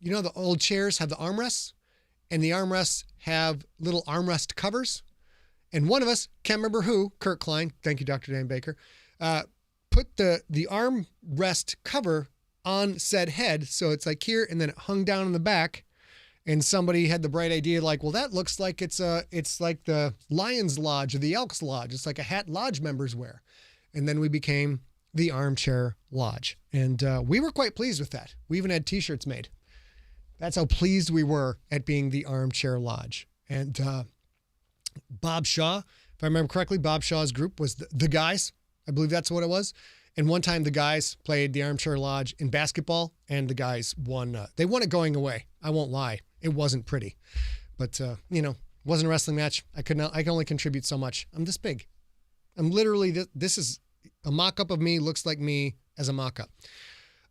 the old chairs have the armrests, and the armrests have little armrest covers, and one of us, can't remember who, Kurt Klein, thank you, Dr. Dan Baker, put the armrest cover on said head, so it's like here, and then it hung down in the back, and somebody had the bright idea, like, well, that looks like it's like the Lions Lodge or the Elks Lodge. It's like a hat lodge members wear, and then we became the Armchair Lodge. And we were quite pleased with that. We even had t-shirts made. That's how pleased we were at being the Armchair Lodge. And Bob Shaw, if I remember correctly, Bob Shaw's group was the Guys. I believe that's what it was. And one time the Guys played the Armchair Lodge in basketball, and the Guys won. They won it going away. I won't lie. It wasn't pretty. But, wasn't a wrestling match. I can only contribute so much. I'm this big. I'm literally, this is a mock-up of me, looks like me as a mock-up.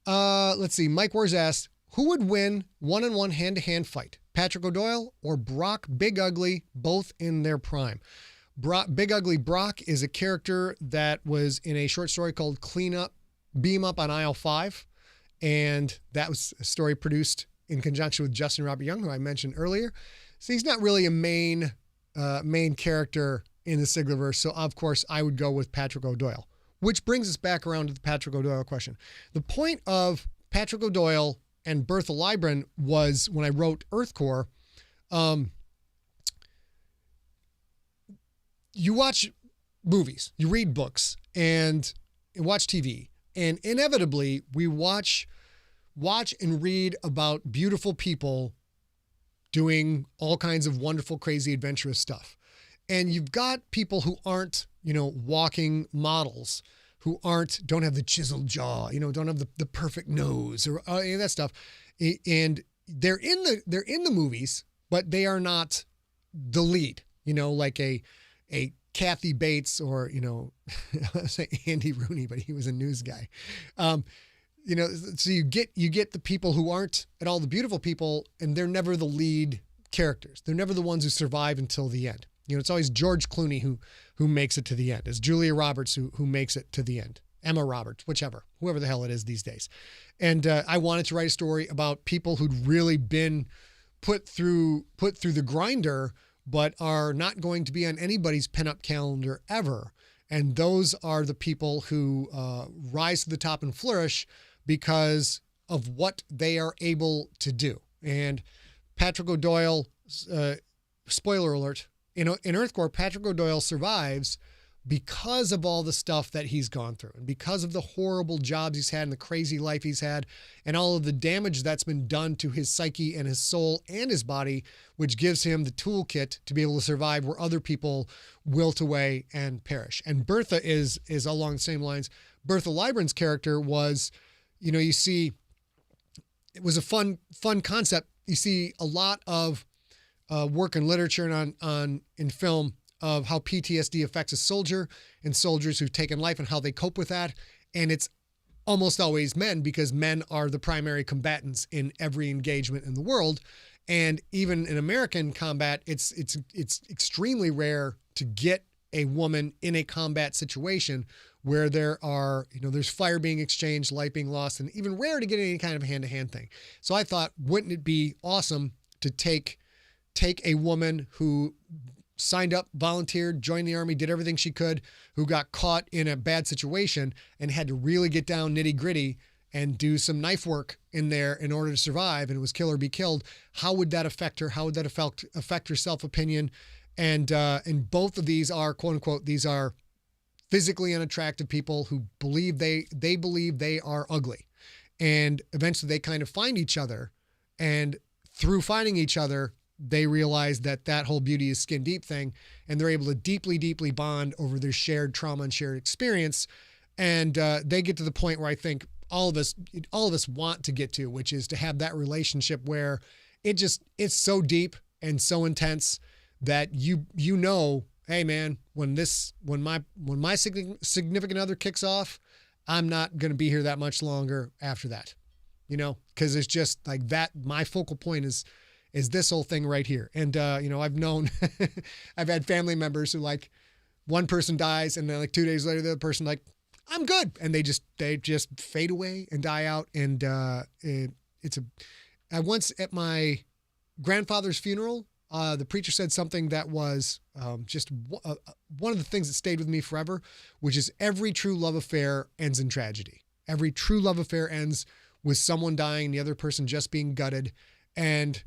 Let's see. Mike Wars asked, who would win one-on-one hand-to-hand fight? Patrick O'Doyle or Brock Big Ugly, both in their prime? Big Ugly Brock is a character that was in a short story called Beam Up on Aisle 5. And that was a story produced in conjunction with Justin Robert Young, who I mentioned earlier. So he's not really a main character in the Siglerverse. So, of course, I would go with Patrick O'Doyle. Which brings us back around to the Patrick O'Doyle question. The point of Patrick O'Doyle and Bertha Libran was, when I wrote Earthcore, you watch movies, you read books, and watch TV. And inevitably, we watch and read about beautiful people doing all kinds of wonderful, crazy, adventurous stuff. And you've got people who aren't, walking models, who don't have the chiseled jaw, don't have the perfect nose or any of that stuff. And they're in the movies, but they are not the lead, like a Kathy Bates or, I say Andy Rooney, but he was a news guy. So you get the people who aren't at all the beautiful people, and they're never the lead characters. They're never the ones who survive until the end. It's always George Clooney who makes it to the end. It's Julia Roberts who makes it to the end. Emma Roberts, whoever the hell it is these days. And I wanted to write a story about people who'd really been put through the grinder, but are not going to be on anybody's pinup calendar ever. And those are the people who rise to the top and flourish because of what they are able to do. And Patrick O'Doyle, spoiler alert, in Earthcore, Patrick O'Doyle survives because of all the stuff that he's gone through and because of the horrible jobs he's had and the crazy life he's had and all of the damage that's been done to his psyche and his soul and his body, which gives him the toolkit to be able to survive where other people wilt away and perish. And Bertha is along the same lines. Bertha Libran's character was, you see, it was a fun concept. You see a lot of work in literature and in film of how PTSD affects a soldier and soldiers who've taken life and how they cope with that. And it's almost always men, because men are the primary combatants in every engagement in the world. And even in American combat, it's extremely rare to get a woman in a combat situation where there's fire being exchanged, life being lost, and even rare to get any kind of hand-to-hand thing. So I thought, wouldn't it be awesome to take a woman who signed up, volunteered, joined the army, did everything she could, who got caught in a bad situation and had to really get down nitty-gritty and do some knife work in there in order to survive, and it was kill or be killed. How would that affect her? How would that affect her self-opinion? And both of these are, quote unquote, these are physically unattractive people who believe they believe they are ugly. And eventually they kind of find each other, and through finding each other, they realize that whole beauty is skin deep thing, and they're able to deeply, deeply bond over their shared trauma and shared experience. And they get to the point where I think all of us want to get to, which is to have that relationship where it's so deep and so intense that you know, hey man, when my significant other kicks off, I'm not going to be here that much longer after that, because it's just like that. My focal point is this whole thing right here. And, I've known, I've had family members who, like, one person dies and then like 2 days later, the other person like, I'm good. And they just fade away and die out. And I once at my grandfather's funeral, the preacher said something that was just one of the things that stayed with me forever, which is every true love affair ends in tragedy. Every true love affair ends with someone dying and the other person just being gutted. And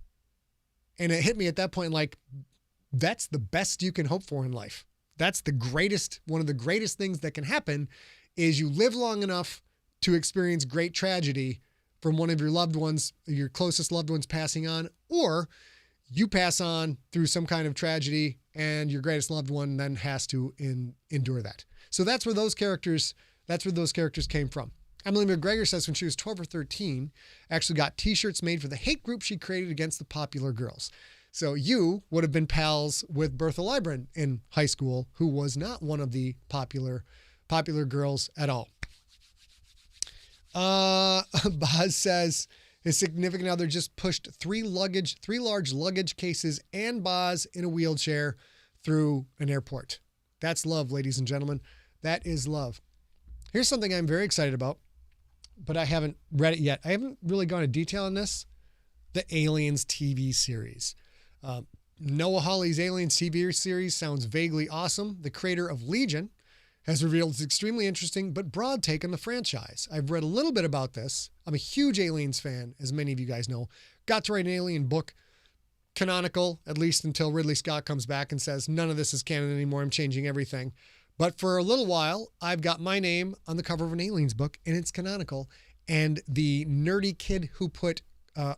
it hit me at that point, like, that's the best you can hope for in life. That's one of the greatest things that can happen is you live long enough to experience great tragedy from one of your loved ones, your closest loved ones passing on, or you pass on through some kind of tragedy and your greatest loved one then has to endure that. So that's where those characters came from. Emily McGregor says when she was 12 or 13, actually got t-shirts made for the hate group she created against the popular girls. So you would have been pals with Bertha Libran in high school, who was not one of the popular girls at all. Boz says his significant other just pushed three large luggage cases and Boz in a wheelchair through an airport. That's love, ladies and gentlemen. That is love. Here's something I'm very excited about, but I haven't read it yet. I haven't really gone into detail on this. The Aliens TV series. Noah Hawley's Aliens TV series sounds vaguely awesome. The creator of Legion has revealed it's extremely interesting but broad take on the franchise. I've read a little bit about this. I'm a huge Aliens fan, as many of you guys know. Got to write an Alien book, canonical, at least until Ridley Scott comes back and says, none of this is canon anymore, I'm changing everything. But for a little while, I've got my name on the cover of an Aliens book, and it's canonical. And the nerdy kid who put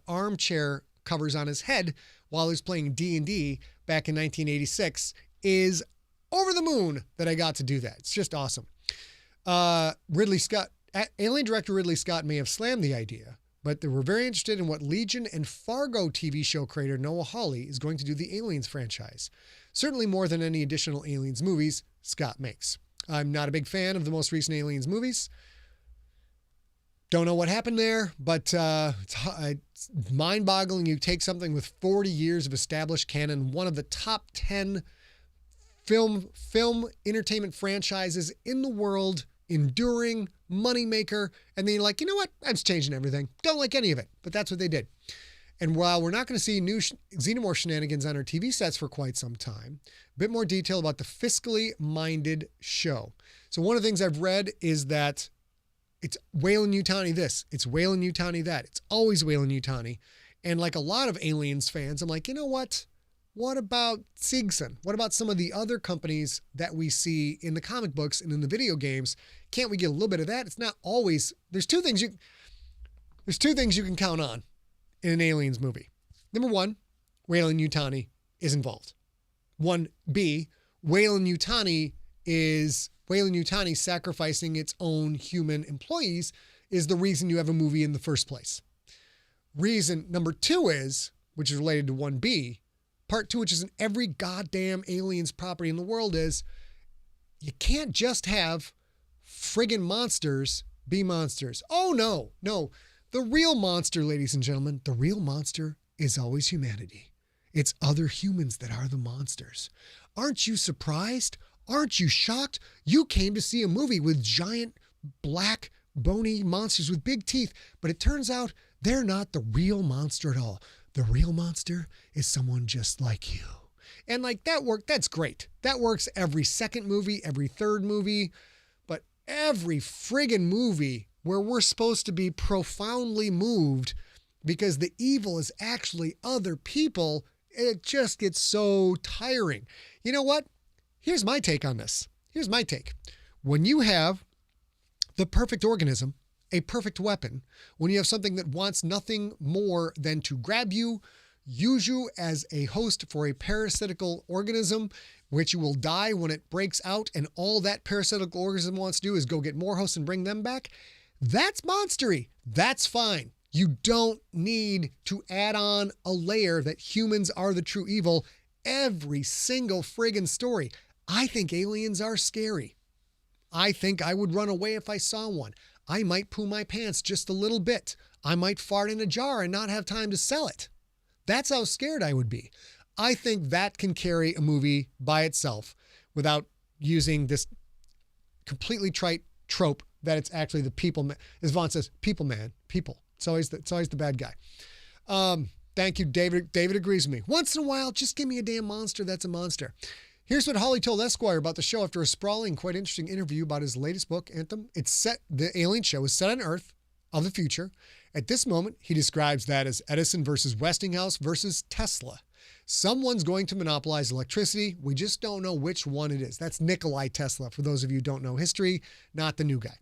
armchair covers on his head while he was playing D&D back in 1986 is over the moon that I got to do that. It's just awesome. Ridley Scott, Alien director Ridley Scott may have slammed the idea, but they were very interested in what Legion and Fargo TV show creator Noah Hawley is going to do the Aliens franchise. Certainly more than any additional Aliens movies Scott makes. I'm not a big fan of the most recent Aliens movies. Don't know what happened there, but it's mind-boggling. You take something with 40 years of established canon, one of the top 10 film entertainment franchises in the world, enduring, moneymaker, and then you're like, you know what? I'm just changing everything. Don't like any of it, but that's what they did. And while we're not going to see new Xenomorph shenanigans on our TV sets for quite some time, a bit more detail about the fiscally minded show. So one of the things I've read is that it's Weyland-Yutani this, it's Weyland-Yutani that. It's always Weyland-Yutani. And like a lot of Aliens fans, I'm like, you know what? What about Seegson? What about some of the other companies that we see in the comic books and in the video games? Can't we get a little bit of that? It's not always, there's two things you can count on in an Aliens movie. Number one, Weyland-Yutani is involved. 1B, Weyland-Yutani sacrificing its own human employees is the reason you have a movie in the first place. Reason number two is, which is related to 1B, part two, which is in every goddamn Aliens property in the world, is you can't just have friggin' monsters be monsters. Oh, no. The real monster, ladies and gentlemen, the real monster is always humanity. It's other humans that are the monsters. Aren't you surprised? Aren't you shocked? You came to see a movie with giant, black, bony monsters with big teeth, but it turns out they're not the real monster at all. The real monster is someone just like you. And like that's great. That works every second movie, every third movie, but every friggin' movie where we're supposed to be profoundly moved because the evil is actually other people, it just gets so tiring. You know what? Here's my take on this. Here's my take. When you have the perfect organism, a perfect weapon, when you have something that wants nothing more than to grab you, use you as a host for a parasitical organism, which you will die when it breaks out, and all that parasitical organism wants to do is go get more hosts and bring them back, that's monstery. That's fine. You don't need to add on a layer that humans are the true evil every single friggin' story. I think aliens are scary. I think I would run away if I saw one. I might poo my pants just a little bit. I might fart in a jar and not have time to sell it. That's how scared I would be. I think that can carry a movie by itself without using this completely trite trope that it's actually the people man. As Vaughn says, people man, people. It's always the bad guy. Thank you, David. David agrees with me. Once in a while, just give me a damn monster that's a monster. Here's what Holly told Esquire about the show after a sprawling, quite interesting interview about his latest book, Anthem. The Alien show is set on Earth of the future. At this moment, he describes that as Edison versus Westinghouse versus Tesla. Someone's going to monopolize electricity. We just don't know which one it is. That's Nikolai Tesla, for those of you who don't know history, not the new guy.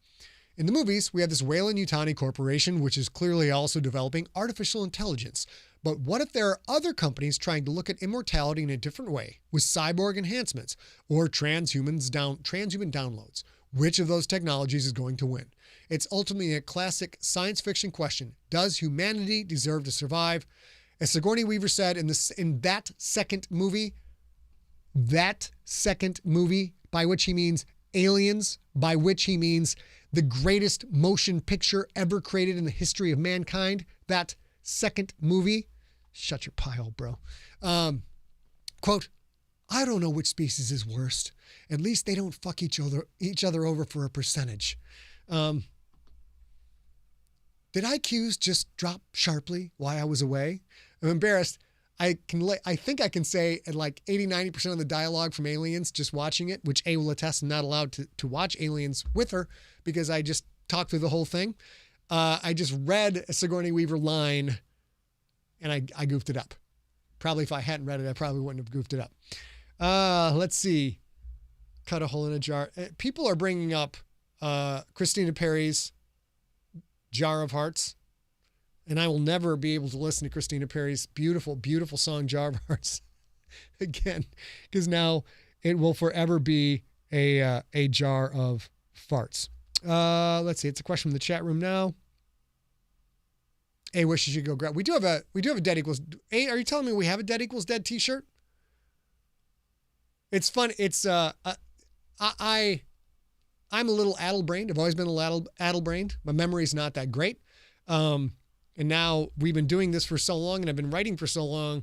In the movies, we have this Weyland-Yutani Corporation, which is clearly also developing artificial intelligence. But what if there are other companies trying to look at immortality in a different way with cyborg enhancements or transhuman downloads? Which of those technologies is going to win? It's ultimately a classic science fiction question. Does humanity deserve to survive? As Sigourney Weaver said in that second movie, by which he means Aliens, by which he means the greatest motion picture ever created in the history of mankind, that second movie, shut your pie hole, bro. Quote, I don't know which species is worst. At least they don't fuck each other over for a percentage. Did IQs just drop sharply while I was away? I'm embarrassed. I think I can say at like 80-90% of the dialogue from Aliens, just watching it, which A will attest, I'm not allowed to watch Aliens with her because I just talked through the whole thing. I just read a Sigourney Weaver line and I goofed it up. Probably if I hadn't read it, I probably wouldn't have goofed it up. Let's see. Cut a hole in a jar. People are bringing up Christina Perri's Jar of Hearts. And I will never be able to listen to Christina Perri's beautiful, beautiful song, Jar of Hearts, again, because now it will forever be a jar of farts. Let's see. It's a question from the chat room now. A wishes you go grab. We do have a dead equals. A, are you telling me we have a dead equals dead t-shirt? It's fun. It's I'm a little addle-brained. I've always been a little addle-brained. My memory's not that great. And now we've been doing this for so long and I've been writing for so long.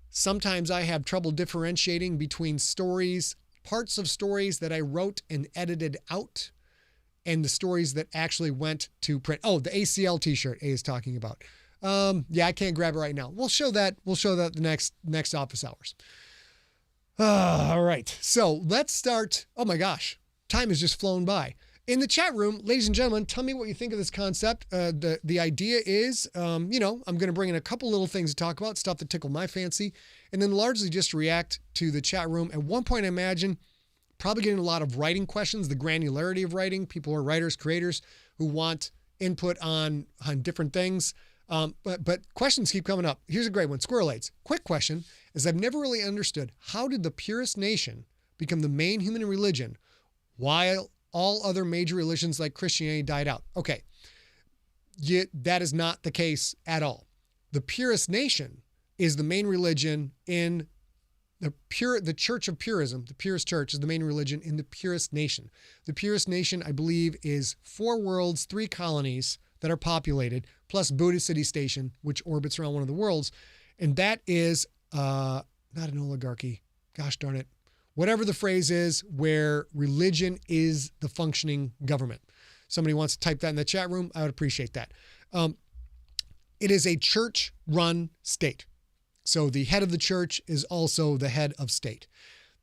Sometimes I have trouble differentiating between stories, parts of stories that I wrote and edited out, and the stories that actually went to print. Oh, the ACL t-shirt A is talking about. Yeah, I can't grab it right now. We'll show that the next office hours. All right. So let's start. Oh my gosh. Time has just flown by. In the chat room, ladies and gentlemen, tell me what you think of this concept. The idea is, I'm going to bring in a couple little things to talk about, stuff that tickle my fancy, and then largely just react to the chat room. At one point, I imagine probably getting a lot of writing questions, the granularity of writing, people who are writers, creators who want input on different things. But questions keep coming up. Here's a great one. Squirrel8s. Quick question is I've never really understood how did the purest nation become the main human religion while all other major religions like Christianity died out? Okay. That is not the case at all. The purest nation is the main religion in the Church of Purism, the Purist Church, is the main religion in the Purist Nation. The Purist Nation, I believe, is 4 worlds, 3 colonies that are populated, plus Buddha City Station, which orbits around one of the worlds. And that is not an oligarchy. Gosh darn it. Whatever the phrase is, where religion is the functioning government. Somebody wants to type that in the chat room, I would appreciate that. It is a church-run state. So the head of the church is also the head of state.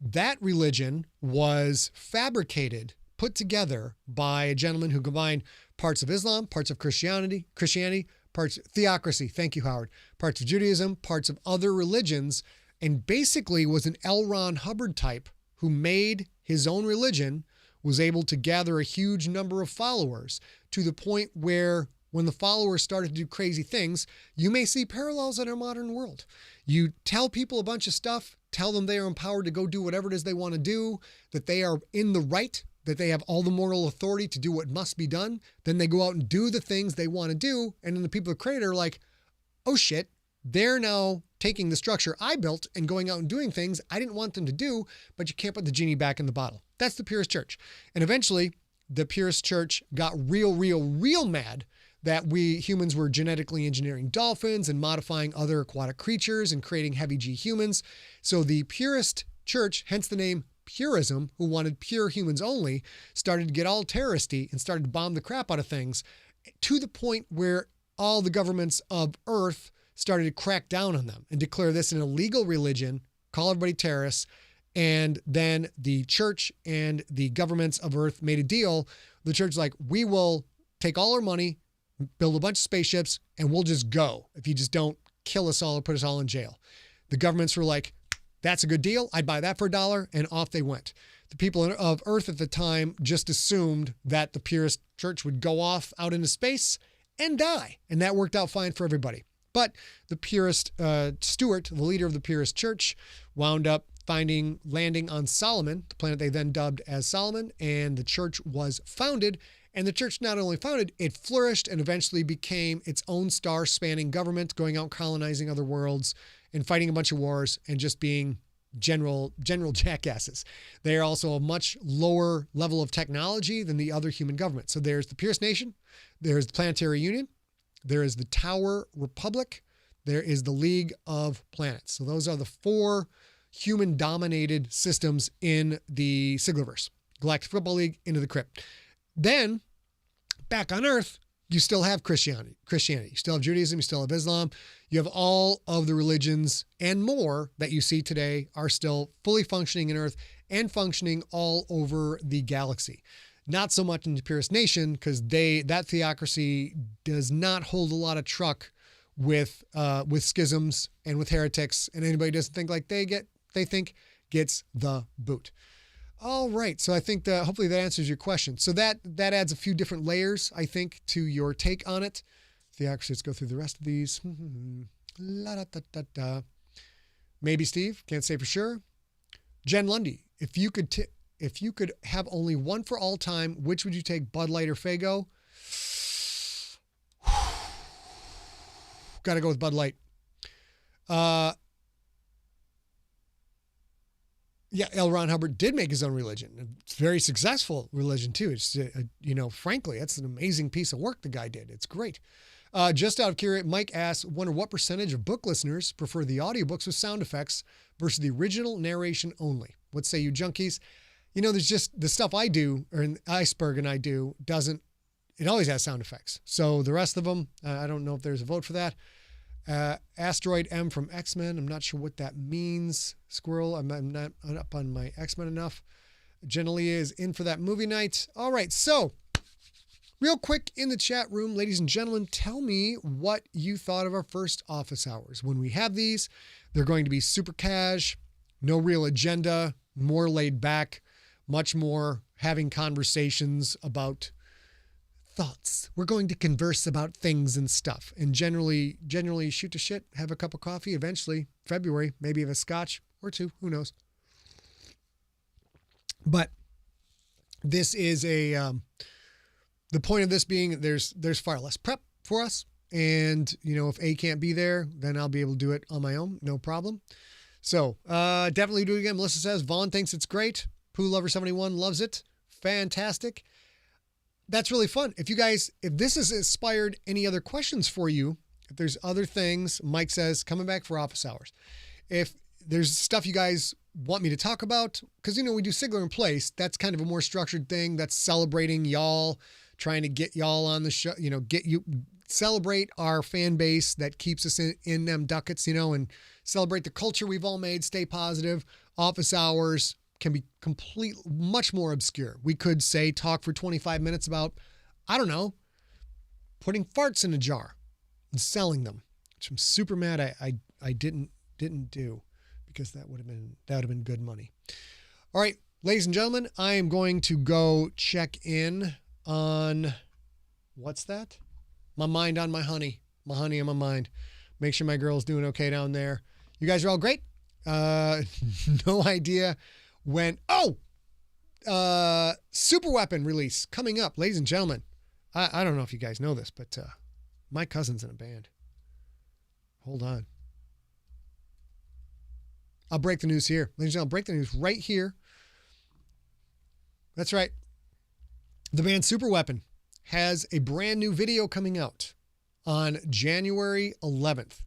That religion was fabricated, put together by a gentleman who combined parts of Islam, parts of Christianity, parts theocracy, thank you, Howard, parts of Judaism, parts of other religions, and basically was an L. Ron Hubbard type who made his own religion, was able to gather a huge number of followers to the point where when the followers started to do crazy things, you may see parallels in our modern world. You tell people a bunch of stuff, tell them they are empowered to go do whatever it is they want to do, that they are in the right, that they have all the moral authority to do what must be done. Then they go out and do the things they want to do. And then the people who created are like, oh shit, they're now taking the structure I built and going out and doing things I didn't want them to do, but you can't put the genie back in the bottle. That's the Purist Church. And eventually the Purist Church got real mad that we humans were genetically engineering dolphins and modifying other aquatic creatures and creating heavy G humans. So the Purist Church, hence the name Purism, who wanted pure humans only, started to get all terroristy and started to bomb the crap out of things to the point where all the governments of Earth started to crack down on them and declare this an illegal religion, call everybody terrorists. And then the church and the governments of Earth made a deal. The church was like, we will take all our money, build a bunch of spaceships, and we'll just go if you just don't kill us all or put us all in jail. The governments were like, that's a good deal. I'd buy that for $1, and off they went. The people of Earth at the time just assumed that the Purist Church would go off out into space and die, and that worked out fine for everybody. But the Purist Stuart, the leader of the Purist Church, wound up landing on Solomon, the planet they then dubbed as Solomon, and the church was founded. And the church not only founded, it flourished and eventually became its own star-spanning government, going out colonizing other worlds and fighting a bunch of wars and just being general jackasses. They are also a much lower level of technology than the other human government. So there's the Purist Nation, there's the Planetary Union, there is the Tower Republic, there is the League of Planets. So those are the 4 human-dominated systems in the Siglerverse. Galactic Football League, into the crypt. Then, back on Earth, you still have Christianity. You still have Judaism. You still have Islam. You have all of the religions and more that you see today are still fully functioning in Earth and functioning all over the galaxy. Not so much in the Purist Nation, because that theocracy does not hold a lot of truck with schisms and with heretics, and anybody doesn't think like they think gets the boot. All right. So I think hopefully that answers your question. So that adds a few different layers, I think, to your take on it. Theocracy, let's go through the rest of these. Maybe Steve, can't say for sure. Jen Lundy, if you could have only one for all time, which would you take, Bud Light or Faygo? Got to go with Bud Light. Yeah, L. Ron Hubbard did make his own religion. It's a very successful religion, too. It's, frankly, that's an amazing piece of work the guy did. It's great. Just out of curiosity, Mike asks, wonder what percentage of book listeners prefer the audiobooks with sound effects versus the original narration only? What say you junkies? There's just the stuff I do, or an Iceberg and I do, it always has sound effects. So the rest of them, I don't know if there's a vote for that. Asteroid M from X-Men. I'm not sure what that means. Squirrel, I'm not up on my X-Men enough. Generally is in for that movie night. All right, so real quick in the chat room, ladies and gentlemen, tell me what you thought of our first office hours. When we have these, they're going to be super cash, no real agenda, more laid back, much more having conversations about thoughts. We're going to converse about things and stuff, and generally shoot the shit, have a cup of coffee, eventually February, maybe have a scotch or 2, who knows. But this is the point of this being there's far less prep for us. And, if A can't be there, then I'll be able to do it on my own. No problem. So definitely do it again. Melissa says, Vaughn thinks it's great. Pooh Lover 71 loves it. Fantastic. That's really fun. If this has inspired any other questions for you, if there's other things, Mike says, coming back for office hours. If there's stuff you guys want me to talk about, because, we do Sigler in Place. That's kind of a more structured thing. That's celebrating y'all, trying to get y'all on the show, celebrate our fan base that keeps us in them ducats, and celebrate the culture we've all made, stay positive. Office hours can be much more obscure. We could talk for 25 minutes about, I don't know, putting farts in a jar and selling them, which I'm super mad I didn't do, because that would have been good money. All right, ladies and gentlemen, I am going to go check in on, what's that? My mind on my honey on my mind. Make sure my girl's doing okay down there. You guys are all great. No idea when. Super Weapon release coming up, ladies and gentlemen. I don't know if you guys know this, but my cousin's in a band. Hold on. I'll break the news here. Ladies and gentlemen, break the news right here. That's right. The band Super Weapon has a brand new video coming out on January 11th.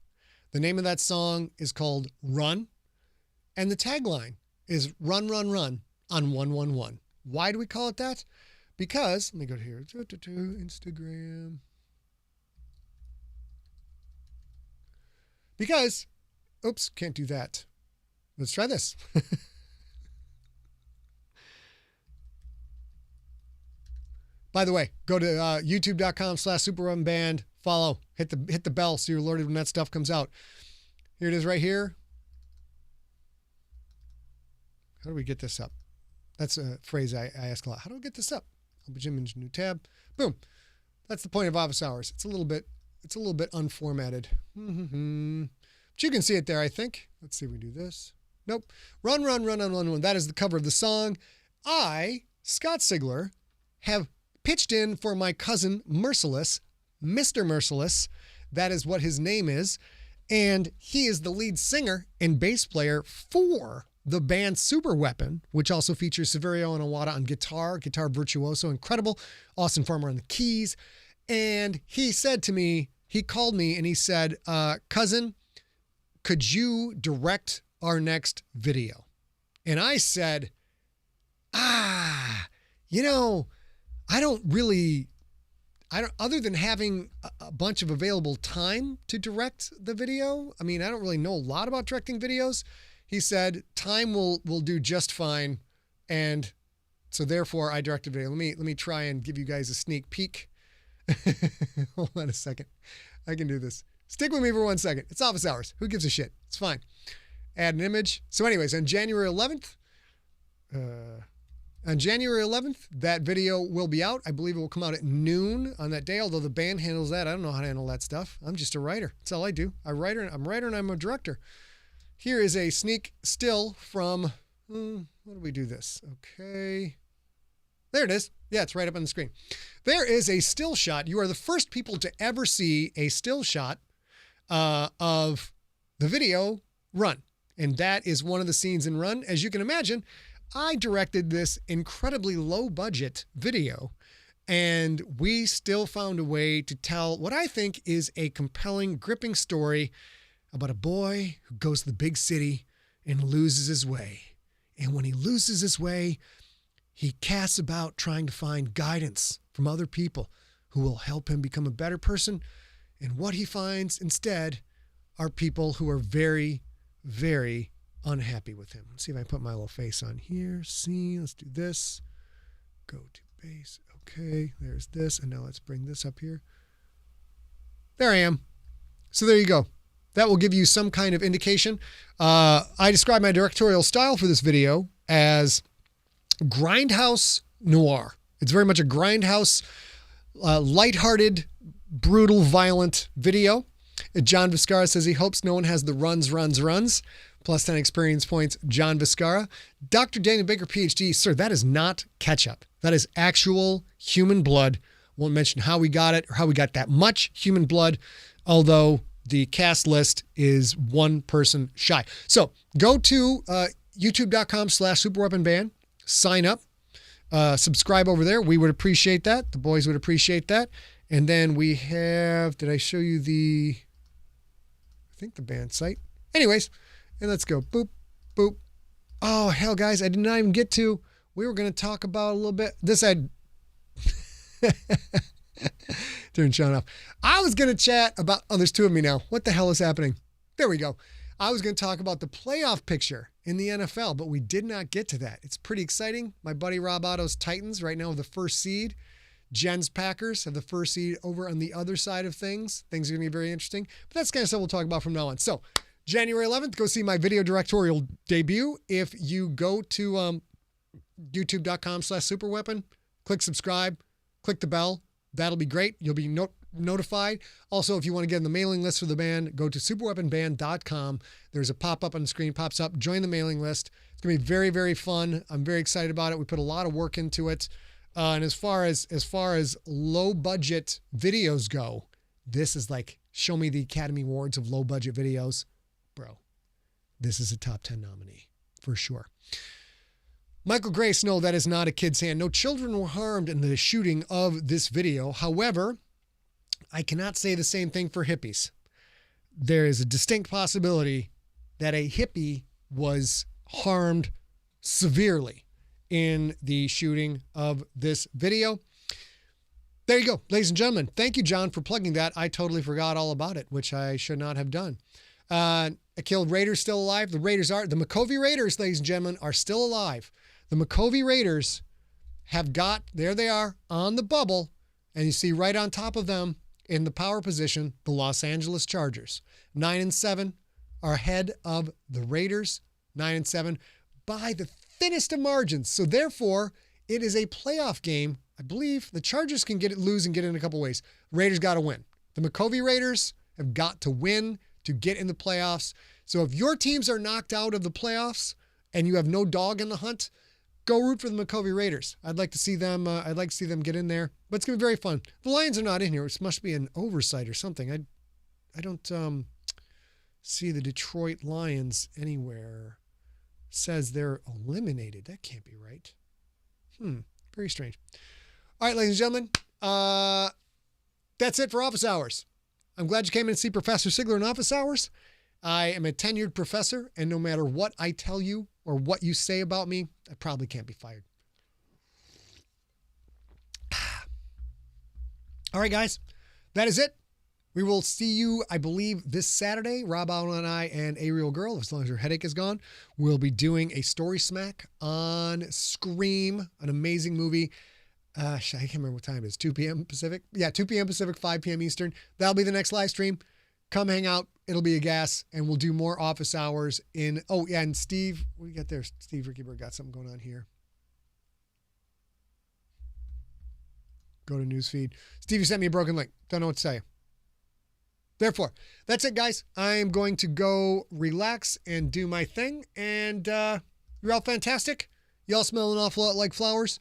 The name of that song is called Run, and the tagline is Run, Run, Run on 111. Why do we call it that? Because, let me go to here, Instagram. Because, oops, can't do that. Let's try this. By the way, go to youtube.com/superrunband. Follow, hit the bell so you're alerted when that stuff comes out. Here it is right here. How do we get this up? That's a phrase I ask a lot. How do I get this up? I'll put Jim in a new tab. Boom. That's the point of office hours. It's a little bit unformatted. But you can see it there, I think. Let's see if we do this. Nope. Run, run, run, run, run, run. That is the cover of the song. I, Scott Sigler, have pitched in for my cousin Merciless, Mr. Merciless. That is what his name is. And he is the lead singer and bass player for the band Super Weapon, which also features Severio and Awada on guitar virtuoso, incredible. Austin Farmer on the keys. And he said to me, he called me and he said, cousin, could you direct our next video? And I said, other than having a bunch of available time to direct the video, I don't really know a lot about directing videos. He said, time will do just fine. And so therefore I directed video. Let me try and give you guys a sneak peek. Hold on a second. I can do this. Stick with me for 1 second. It's office hours. Who gives a shit? It's fine. Add an image. So anyways, on January 11th, that video will be out. I believe it will come out at noon on that day, although the band handles that. I don't know how to handle that stuff. I'm just a writer. That's all I do. I'm a writer and I'm a director. Here is a sneak still from, how do we do this? Okay. There it is. Yeah, it's right up on the screen. There is a still shot. You are the first people to ever see a still shot of the video Run. And that is one of the scenes in Run. As you can imagine, I directed this incredibly low budget video, and we still found a way to tell what I think is a compelling, gripping story about a boy who goes to the big city and loses his way. And when he loses his way, he casts about trying to find guidance from other people who will help him become a better person. And what he finds instead are people who are very, very unhappy with him. Let's see if I put my little face on here. See, let's do this. Go to base. Okay, there's this. And now let's bring this up here. There I am. So there you go. That will give you some kind of indication. I describe my directorial style for this video as grindhouse noir. It's very much a grindhouse, lighthearted, brutal, violent video. John Viscara says he hopes no one has the runs. Plus 10 experience points, John Viscara. Dr. Daniel Baker, PhD. Sir, that is not ketchup. That is actual human blood. Won't mention how we got it or how we got that much human blood, although the cast list is one person shy. So go to youtube.com/superweaponband, sign up, subscribe over there. We would appreciate that. The boys would appreciate that. And then we have, did I show you I think the band site. Anyways, and let's go. Boop, boop. Oh, hell, guys, I did not even get to. We were going to talk about a little bit. This had turn Sean off. I was going to chat about, oh, there's two of me now. What the hell is happening? There we go. I was going to talk about the playoff picture in the NFL, but we did not get to that. It's pretty exciting. My buddy Rob Otto's Titans right now have the first seed. Jen's Packers have the first seed over on the other side of things. Things are going to be very interesting. But that's kind of stuff we'll talk about from now on. So January 11th, go see my video directorial debut. If you go to youtube.com/superweapon, click subscribe, click the bell. That'll be great. You'll be notified. Also, if you want to get on the mailing list for the band, go to superweaponband.com. There's a pop-up on the screen, pops up. Join the mailing list. It's going to be very, very fun. I'm very excited about it. We put a lot of work into it. And as far as low budget videos go, this is like, show me the Academy Awards of low budget videos. Bro, this is a top 10 nominee for sure. Michael Grace, no, that is not a kid's hand. No children were harmed in the shooting of this video. However, I cannot say the same thing for hippies. There is a distinct possibility that a hippie was harmed severely in the shooting of this video. There you go, ladies and gentlemen. Thank you, John, for plugging that. I totally forgot all about it, which I should not have done. A killed Raiders still alive. The McCovey Raiders, ladies and gentlemen, are still alive. The McCovey Raiders have got, there they are on the bubble, and you see right on top of them in the power position, the Los Angeles Chargers. 9-7 are ahead of the Raiders, 9-7 by the thinnest of margins. So therefore, it is a playoff game. I believe the Chargers can lose and get in a couple ways. Raiders got to win. The McCovey Raiders have got to win to get in the playoffs. So if your teams are knocked out of the playoffs and you have no dog in the hunt, go root for the McCovey Raiders. I'd like to see them. I'd like to see them get in there. But it's gonna be very fun. The Lions are not in here. It must be an oversight or something. I don't see the Detroit Lions anywhere. Says they're eliminated. That can't be right. Very strange. All right, ladies and gentlemen. That's it for Office Hours. I'm glad you came in to see Professor Sigler in Office Hours. I am a tenured professor, and no matter what I tell you or what you say about me, I probably can't be fired. All right, guys, that is it. We will see you, I believe, this Saturday. Rob Allen and I and A Real Girl, as long as your headache is gone, we'll be doing a story smack on Scream, an amazing movie. I can't remember what time it is, 2 p.m. Pacific? Yeah, 2 p.m. Pacific, 5 p.m. Eastern. That'll be the next live stream. Come hang out. It'll be a gas, and we'll do more Office Hours in, oh, yeah, and Steve, what do you got there? Steve Rickyberg got something going on here. Go to newsfeed. Steve, you sent me a broken link. Don't know what to tell you. Therefore, that's it, guys. I'm going to go relax and do my thing, and you're all fantastic. You all smell an awful lot like flowers.